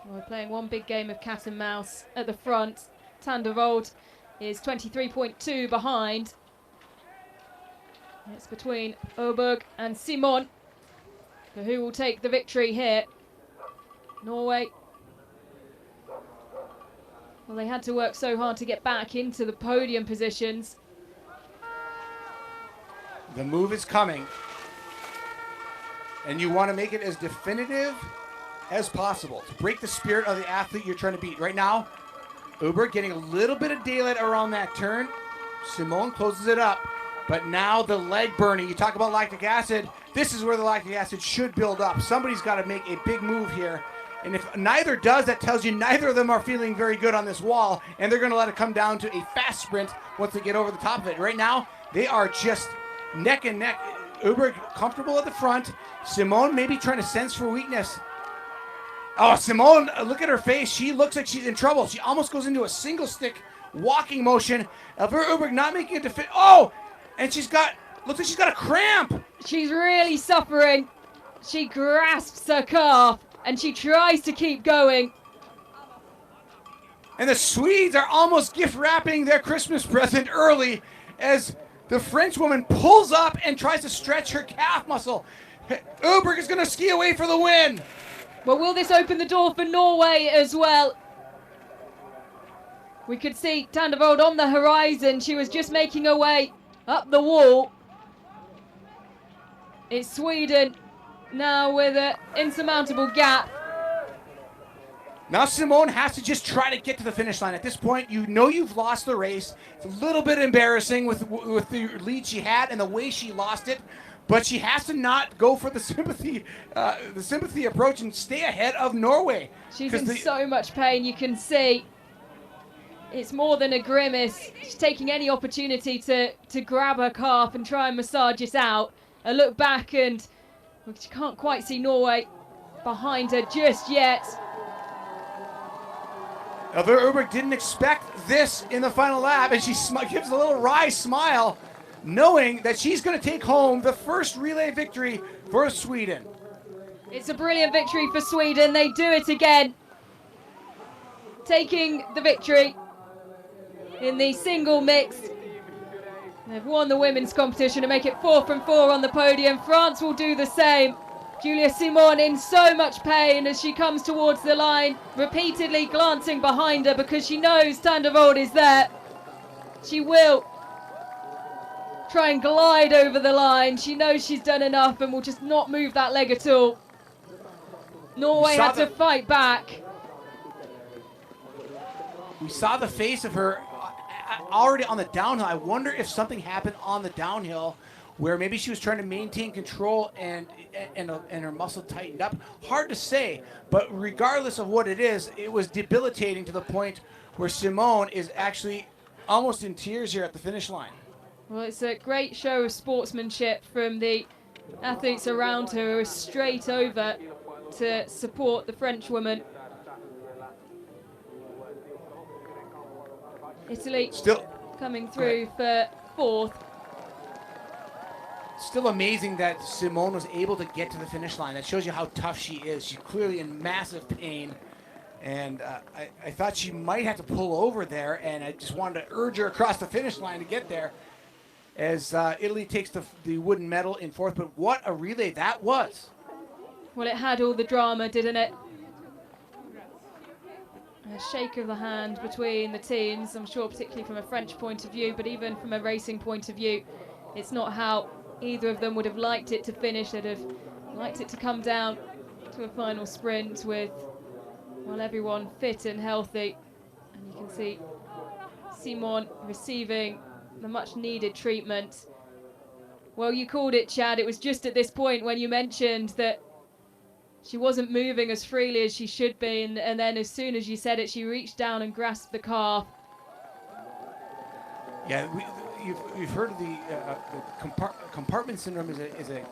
Well, we're playing one big game of cat and mouse at the front. Tandrevold is 23.2 behind. It's between Uberg and Simon for who will take the victory here. Norway Well, they had to work so hard to get back into the podium positions. The move is coming. And you want to make it as definitive as possible to break the spirit of the athlete you're trying to beat. Right now, Uber getting a little bit of daylight around that turn. Simone closes it up. But now the leg burning. You talk about lactic acid. This is where the lactic acid should build up. Somebody's got to make a big move here. And if neither does, that tells you neither of them are feeling very good on this wall, and they're going to let it come down to a fast sprint once they get over the top of it. Right now, they are just neck and neck. Uber comfortable at the front. Simone maybe trying to sense for weakness. Oh, Simone, look at her face. She looks like she's in trouble. She almost goes into a single stick walking motion. Uber not making a defense. Oh, and looks like she's got a cramp. She's really suffering. She grasps her calf. And she tries to keep going. And the Swedes are almost gift wrapping their Christmas present early as the French woman pulls up and tries to stretch her calf muscle. Uberg is going to ski away for the win. Well, will this open the door for Norway as well? We could see Tandevold on the horizon. She was just making her way up the wall. It's Sweden now with an insurmountable gap. Now Simone has to just try to get to the finish line. At this point, you know you've lost the race. It's a little bit embarrassing with the lead she had and the way she lost it, but she has to not go for the sympathy approach and stay ahead of Norway. She's in so much pain. You can see it's more than a grimace. She's taking any opportunity to grab her calf and try and massage it out. A look back and she can't quite see Norway behind her just yet. Elvira Uberg didn't expect this in the final lap, and she gives a little wry smile, knowing that she's going to take home the first relay victory for Sweden. It's a brilliant victory for Sweden. They do it again, taking the victory in the single mix. They've won the women's competition to make it 4 from 4 on the podium. France will do the same. Julia Simon in so much pain as she comes towards the line, repeatedly glancing behind her because she knows Tandevold is there. She will try and glide over the line. She knows she's done enough and will just not move that leg at all. Norway had to fight back. We saw the face of her already on the downhill. I wonder if something happened on the downhill where maybe she was trying to maintain control and her muscle tightened up. Hard to say, but regardless of what it is, it was debilitating to the point where Simone is actually almost in tears here at the finish line. Well, it's a great show of sportsmanship from the athletes around her who are straight over to support the French woman. Italy still coming through for 4th. Still amazing that Simone was able to get to the finish line. That shows you how tough she is. She's clearly in massive pain. And I thought she might have to pull over there, and I just wanted to urge her across the finish line to get there as Italy takes the wooden medal in 4th. But what a relay that was. Well, it had all the drama, didn't it? A shake of the hand between the teams, I'm sure particularly from a French point of view, but even from a racing point of view, it's not how either of them would have liked it to finish. They'd have liked it to come down to a final sprint with, well, everyone fit and healthy. And you can see Simon receiving the much needed treatment. Well, you called it, Chad. It was just at this point when you mentioned that she wasn't moving as freely as she should be, and then as soon as you said it, she reached down and grasped the calf. Yeah, you've heard of the compartment syndrome is a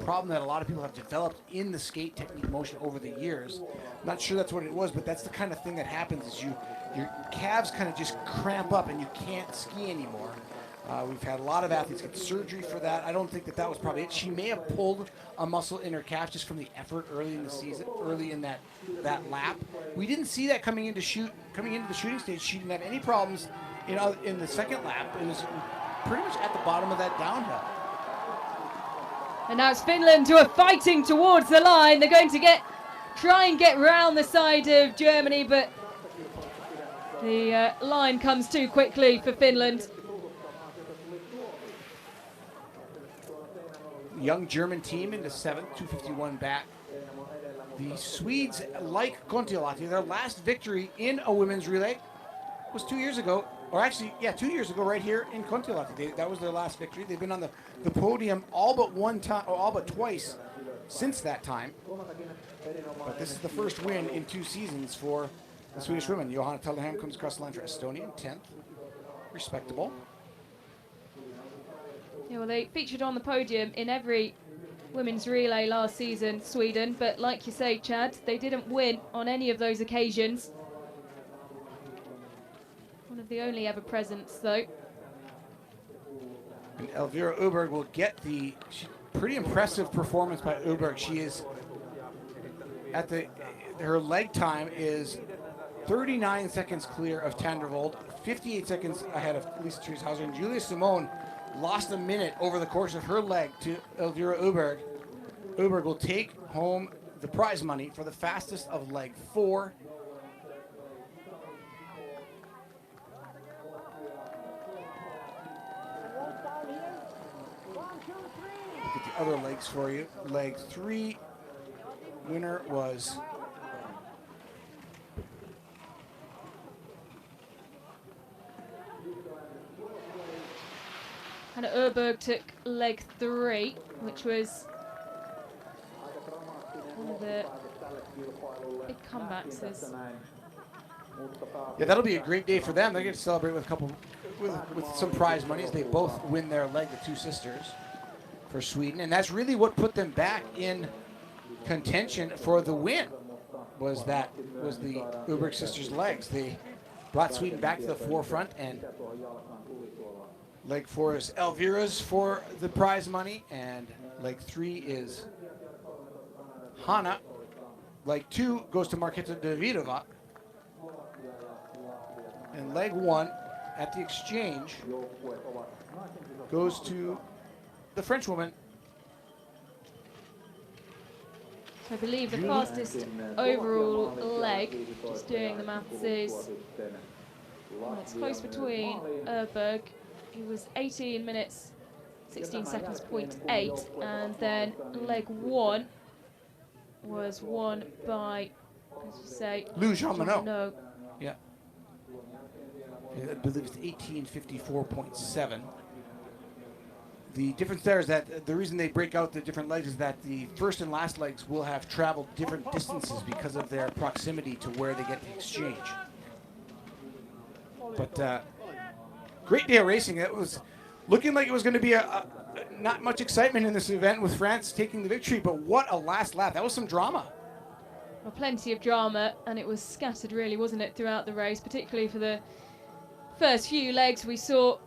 problem that a lot of people have developed in the skate technique motion over the years. I'm not sure that's what it was, but that's the kind of thing that happens is your calves kind of just cramp up and you can't ski anymore. We've had a lot of athletes get surgery for that. I don't think that was probably it. She may have pulled a muscle in her calf just from the effort early in the season, early in that lap. We didn't see that coming into the shooting stage. She didn't have any problems in the second lap. It was pretty much at the bottom of that downhill. And now it's Finland who are fighting towards the line. They're going to try and get round the side of Germany, but The line comes too quickly for Finland. Young German team into 7th, 251 back. The Swedes, like Kontiolahti, their last victory in a women's relay was 2 years ago, or actually, yeah, 2 years ago, right here in Kontiolahti. That was their last victory. They've been on the podium all but one time, or all but twice since that time. But this is the first win in 2 seasons for the Swedish women. Johanna Tellerham comes across the line for Estonia, 10th. Respectable. Yeah, well, they featured on the podium in every women's relay last season, Sweden, but like you say, Chad, they didn't win on any of those occasions. One of the only ever presents, though. And Elvira Uberg will get the pretty impressive performance by Uberg. She is at her leg time is 39 seconds clear of Tandervold, 58 seconds ahead of Lisa Trieshauser, and Julia Simone lost a minute over the course of her leg to Elvira Uberg. Uberg will take home the prize money for the fastest of leg 4. Look at the other legs for you. Leg 3 winner was Hannah Uberg took leg 3, which was one of the big comebacks. Yeah, that'll be a great day for them. They're going to celebrate with with some prize money as they both win their leg, the 2 sisters, for Sweden. And that's really what put them back in contention for the win, was the Uberg sisters' legs. They brought Sweden back to the forefront, and leg 4 is Elvira's for the prize money, and leg 3 is Hannah. Leg 2 goes to Marketa Davidova. And leg 1 at the exchange goes to the French woman. So I believe the fastest overall leg, just doing the maths, is, well, it's close between Uberg, who was 18 minutes 16 seconds, 0.8, and then leg 1 was won by, as you say, Lou Jean Monod. No. Yeah. I believe it's 18:54.7. The difference there is that the reason they break out the different legs is that the first and last legs will have traveled different distances because of their proximity to where they get the exchange. But great day of racing. It was looking like it was going to be not much excitement in this event with France taking the victory, but what a last lap. That was some drama. Well, plenty of drama, and it was scattered really, wasn't it, throughout the race, particularly for the first few legs. We saw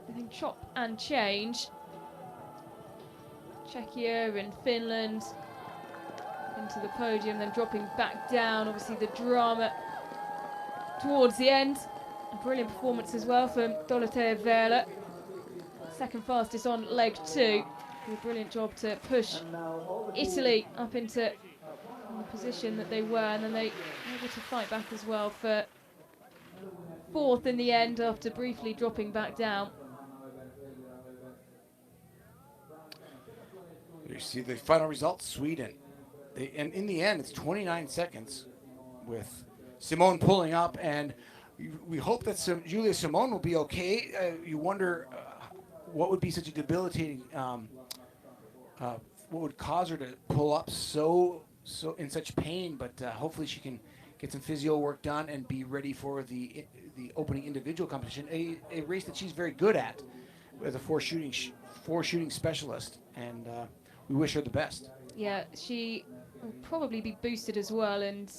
everything chop and change. Czechia and Finland into the podium, then dropping back down. Obviously the drama towards the end. A brilliant performance as well from Dorothea Wehrle. Second fastest on leg 2. Did a brilliant job to push Italy up into the position that they were, and then they were able to fight back as well for 4th in the end after briefly dropping back down. You see the final results, Sweden. And in the end, it's 29 seconds with Simone pulling up, and we hope that Julia Simone will be okay. You wonder what would be such a debilitating, what would cause her to pull up so in such pain, but hopefully she can get some physio work done and be ready for the opening individual competition, a race that she's very good at as a four shooting specialist, and we wish her the best. Yeah, she will probably be boosted as well, and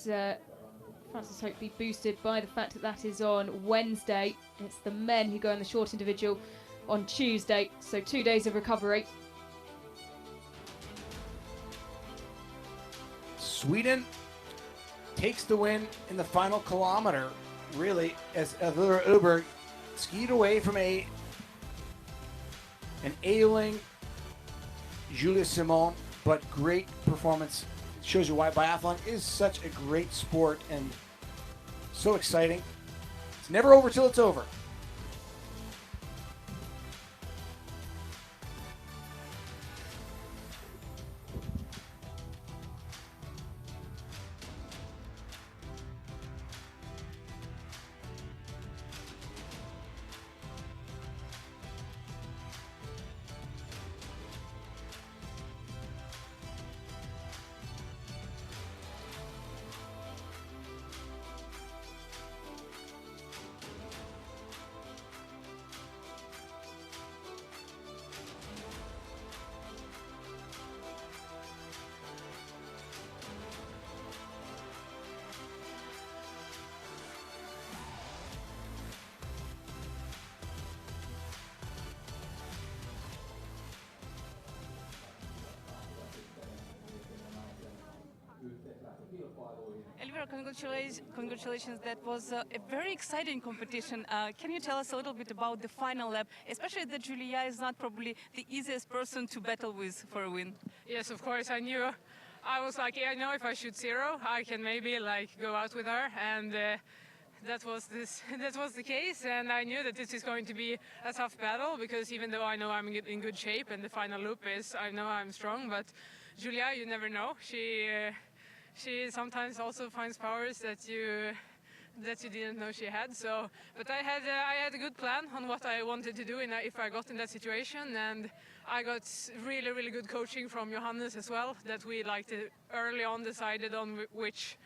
Francis Hope be boosted by the fact that that is on Wednesday. It's the men who go in the short individual on Tuesday, so 2 days of recovery. Sweden takes the win in the final kilometer, really, as Elvira Uberg skied away from an ailing Julia Simone, but great performance. Shows you why biathlon is such a great sport and so exciting. never over till it's over. Ellard, congratulations. That was a very exciting competition. Can you tell us a little bit about the final lap, especially that Julia is not probably the easiest person to battle with for a win? Yes, of course. I was like, yeah, I know if I shoot 0, I can maybe like go out with her, and that was the case. And I knew that this is going to be a tough battle, because even though I know I'm in good shape and the final loop is, I know I'm strong, but Julia, you never know. She sometimes also finds powers that you didn't know she had. So, but I had a good plan on what I wanted to do if I got in that situation, and I got really good coaching from Johannes as well. That we early on decided on which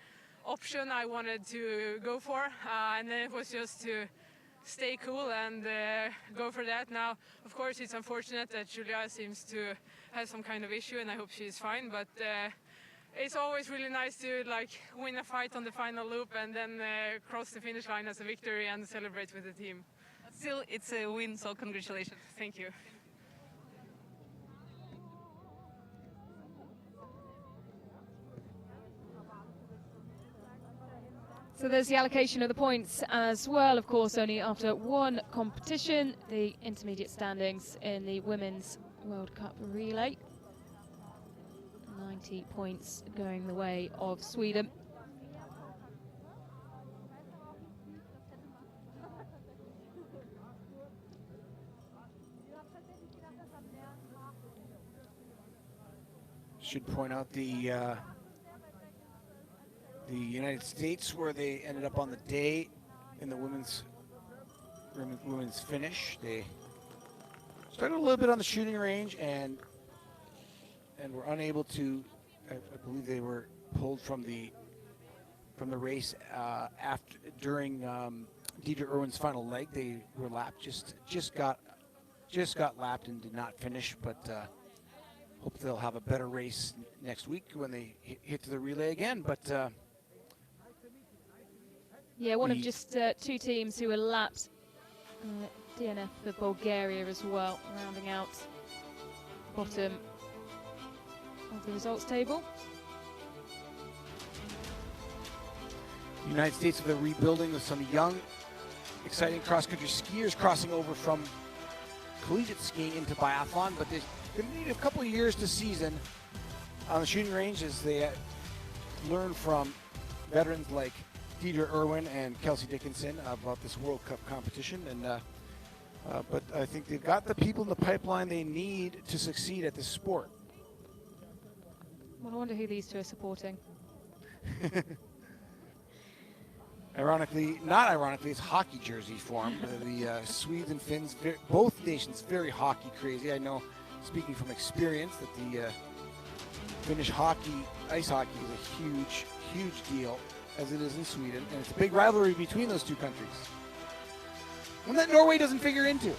option I wanted to go for, and then it was just to stay cool and go for that. Now, of course, it's unfortunate that Julia seems to have some kind of issue, and I hope she's fine. But it's always really nice to win a fight on the final loop and then cross the finish line as a victory and celebrate with the team. Still, it's a win, so congratulations. Thank you. So there's the allocation of the points as well, of course, only after one competition, the intermediate standings in the Women's World Cup Relay. 90 points going the way of Sweden. Should point out the United States, where they ended up on the day in the women's finish. They started a little bit on the shooting range and were unable to. I believe they were pulled from the race during Deidre Irwin's final leg. They were lapped, just got lapped and did not finish. But hope they'll have a better race next week when they hit to the relay again. But yeah, one of just 2 teams who were lapped. DNF for Bulgaria as well, rounding out bottom of the results table. The United States are rebuilding with some young, exciting cross-country skiers crossing over from collegiate skiing into biathlon, but they're going to need a couple of years to season on the shooting range as they learn from veterans like Deidre Irwin and Kelsey Dickinson about this World Cup competition. And but I think they've got the people in the pipeline they need to succeed at this sport. Well, I wonder who these 2 are supporting. Ironically, not ironically, it's hockey jersey form. The Swedes and Finns, both nations, very hockey crazy. I know, speaking from experience, that the Finnish ice hockey is a huge deal, as it is in Sweden, and it's a big rivalry between those 2 countries. One that Norway doesn't figure into.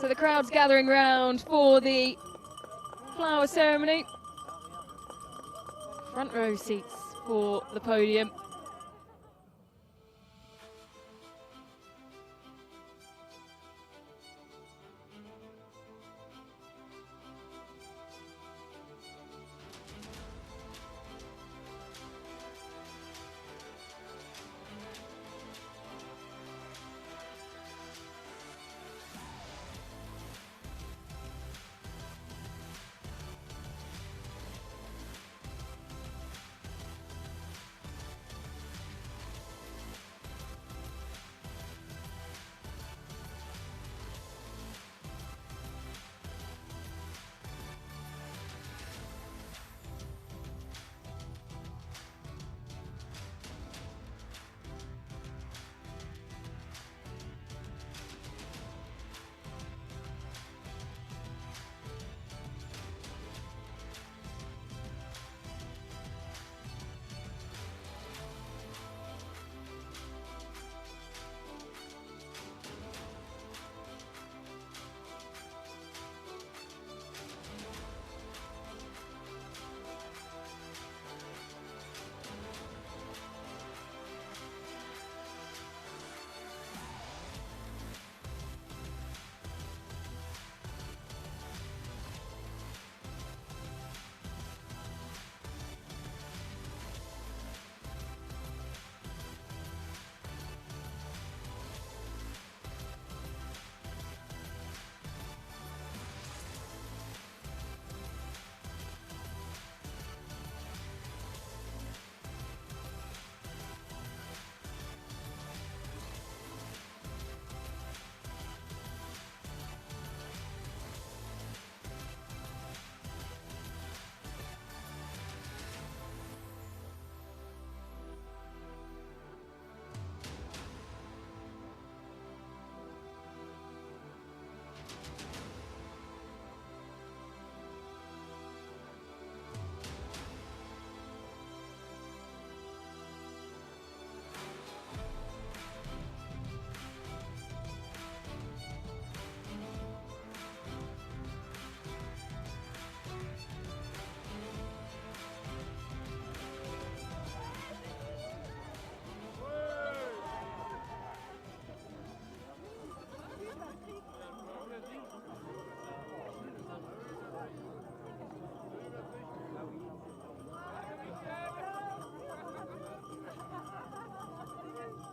So the crowd's gathering round for the flower ceremony. Front row seats for the podium.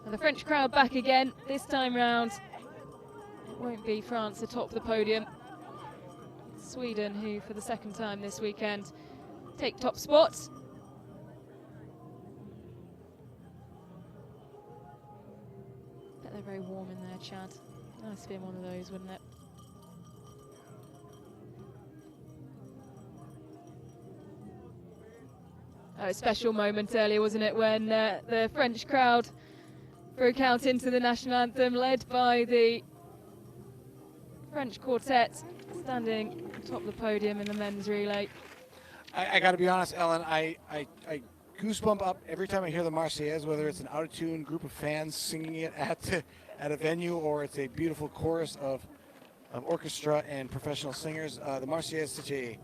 The French crowd back again. This time round, it won't be France atop the podium. It's Sweden who, for the second time this weekend, take top spots. Bet they're very warm in there, Chad. Nice to be in one of those, wouldn't it? Oh, a special moment earlier, wasn't it, when the French crowd broke out into the national anthem, led by the French quartet, standing atop the podium in the men's relay. I got to be honest, Ellen, I goosebump up every time I hear the Marseillaise, whether it's an out-of-tune group of fans singing it at a venue or it's a beautiful chorus of orchestra and professional singers. The Marseillaise is such a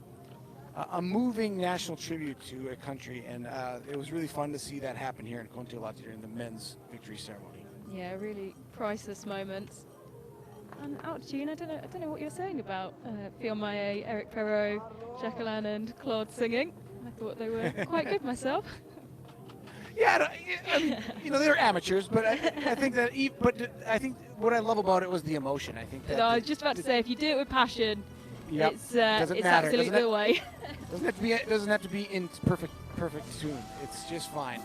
moving national tribute to a country, and it was really fun to see that happen here in Kontiolahti during the men's victory ceremony. Yeah, really priceless moment. And out of tune, I don't know what you're saying about Fiormaillet, Eric Perrault, Jacqueline and Claude singing. I thought they were quite good myself. Yeah, I mean, you know, they're amateurs, but I think that. I think what I love about it was the emotion. I think that. I was just about to say, if you do it with passion, yep. it's matter. absolutely the way. Doesn't have to be in perfect tune. It's just fine.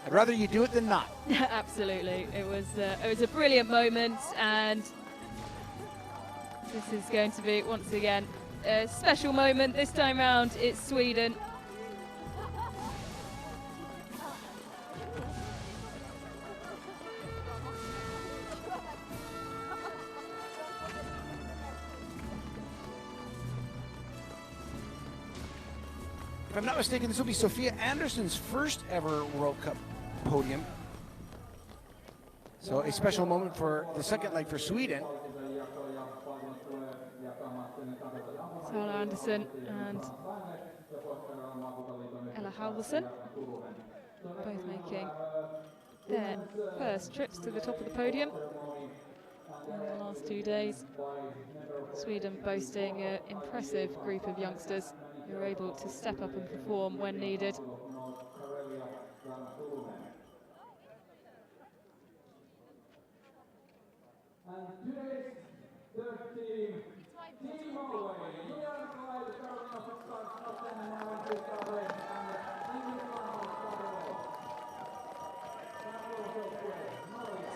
I'd rather you do it than not. Absolutely, it was a brilliant moment, and this is going to be once again a special moment. This time round, it's Sweden. If I'm not mistaken, this will be Sophia Andersson's first ever World Cup podium. So a special moment for the second leg for Sweden. Sara Anderson and Ella Halverson, both making their first trips to the top of the podium in the last 2 days. Sweden boasting an impressive group of youngsters who are able to step up and perform when needed.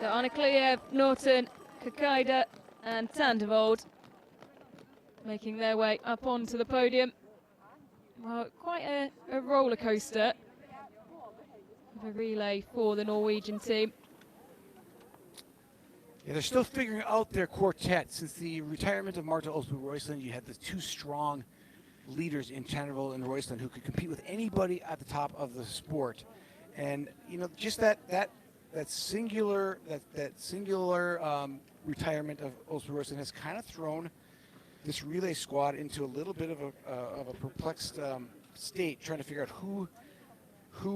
So Anna-Kleev, Norton, Kakaida and Sandovold making their way up onto the podium. Well, quite a roller coaster of a relay for the Norwegian team. Yeah, they're still figuring out their quartet. Since the retirement of Marta Olsby-Roysland, you had the two strong leaders in Chandervold and Roysland who could compete with anybody at the top of the sport. And you know, just that singular retirement of Olsby-Roysland has kind of thrown this relay squad into a little bit of a perplexed state, trying to figure out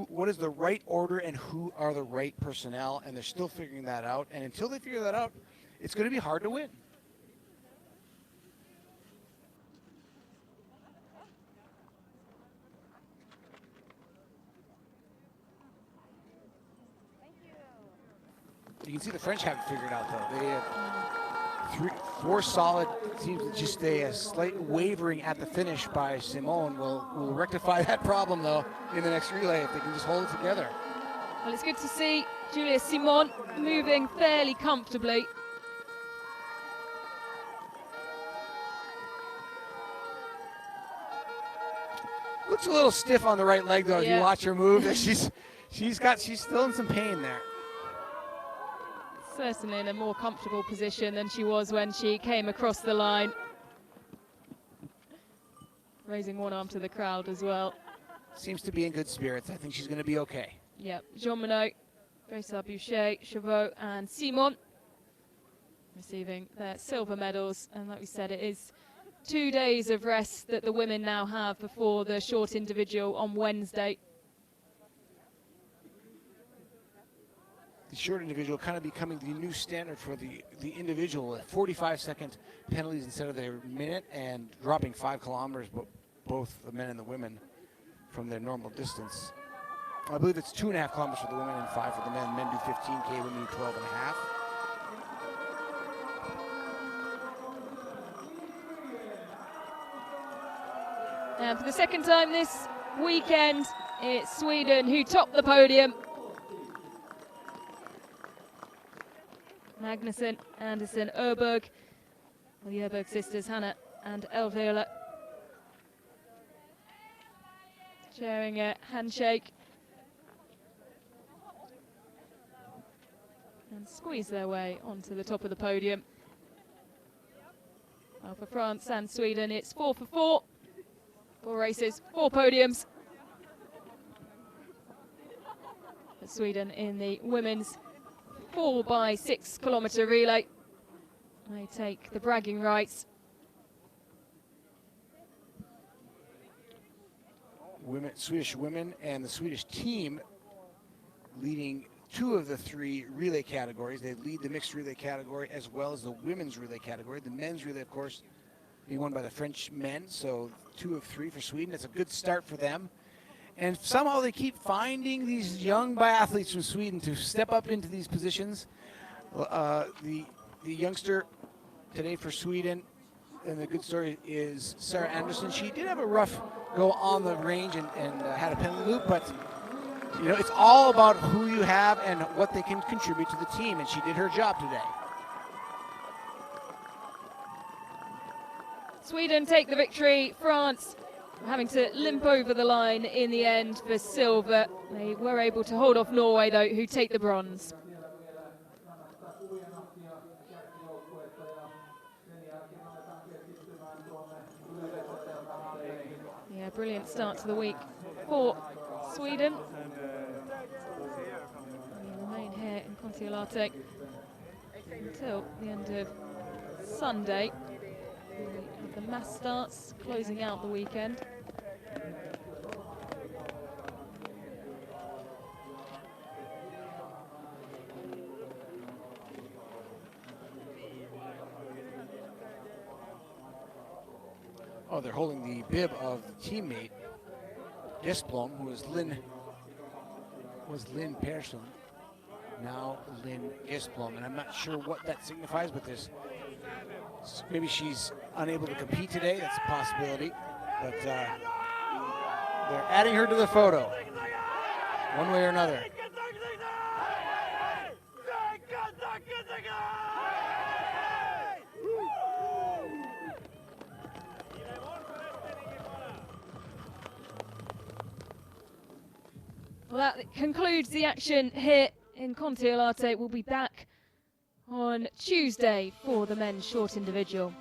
what is the right order and who are the right personnel, and they're still figuring that out. And until they figure that out, it's going to be hard to win. You can see the French have it figured out, though. They have four solid teams that just stay a slight wavering at the finish by Simone. Will rectify that problem, though, in the next relay if they can just hold it together. Well, it's good to see Julia Simon moving fairly comfortably. Looks a little stiff on the right leg, though, Yeah. if you watch her move. She's still in some pain there. Certainly in a more comfortable position than she was when she came across the line. Raising one arm to the crowd as well. Seems to be in good spirits. I think she's going to be okay. Yep, Jean Monod, Grace Boucher, Chavot and Simon receiving their silver medals. And like we said, it is 2 days of rest that the women now have before the short individual on Wednesday. The short individual kind of becoming the new standard for the individual. 45-second penalties instead of their minute, and dropping 5 kilometers, both the men and the women, from their normal distance. I believe it's 2.5 kilometers for the women and 5 for the men. Men do 15K, women do 12.5. And for the second time this weekend, it's Sweden who top the podium. Magnusson, Anderson, Öberg. The Öberg sisters, Hannah and Elvira, sharing a handshake and squeeze their way onto the top of the podium. Well, for France and Sweden, it's 4 for 4. 4 races, 4 podiums. For Sweden in the women's 4x6 kilometre relay, they take the bragging rights. Swedish women and the Swedish team leading 2 of the 3 relay categories. They lead the mixed relay category as well as the women's relay category. The men's relay, of course, being won by the French men, so 2 of 3 for Sweden. It's a good start for them. And somehow they keep finding these young biathletes from Sweden to step up into these positions. The youngster today for Sweden, and the good story is Sarah Anderson. She did have a rough go on the range and had a penalty loop, but you know, it's all about who you have and what they can contribute to the team, and she did her job today. Sweden take the victory. France having to limp over the line in the end for silver. They were able to hold off Norway, though, who take the bronze. Yeah, brilliant start to the week for Sweden. We remain here in Kontiolahti until the end of Sunday. We have of the mass starts closing out the weekend. Oh, they're holding the bib of the teammate, Gisblom, who was Lynn Persson. Now Lynn Gisblom, and I'm not sure what that signifies, but maybe she's unable to compete today. That's a possibility, but they're adding her to the photo, one way or another. Well, that concludes the action here in Kontiolahti. We'll be back on Tuesday for the men's short individual.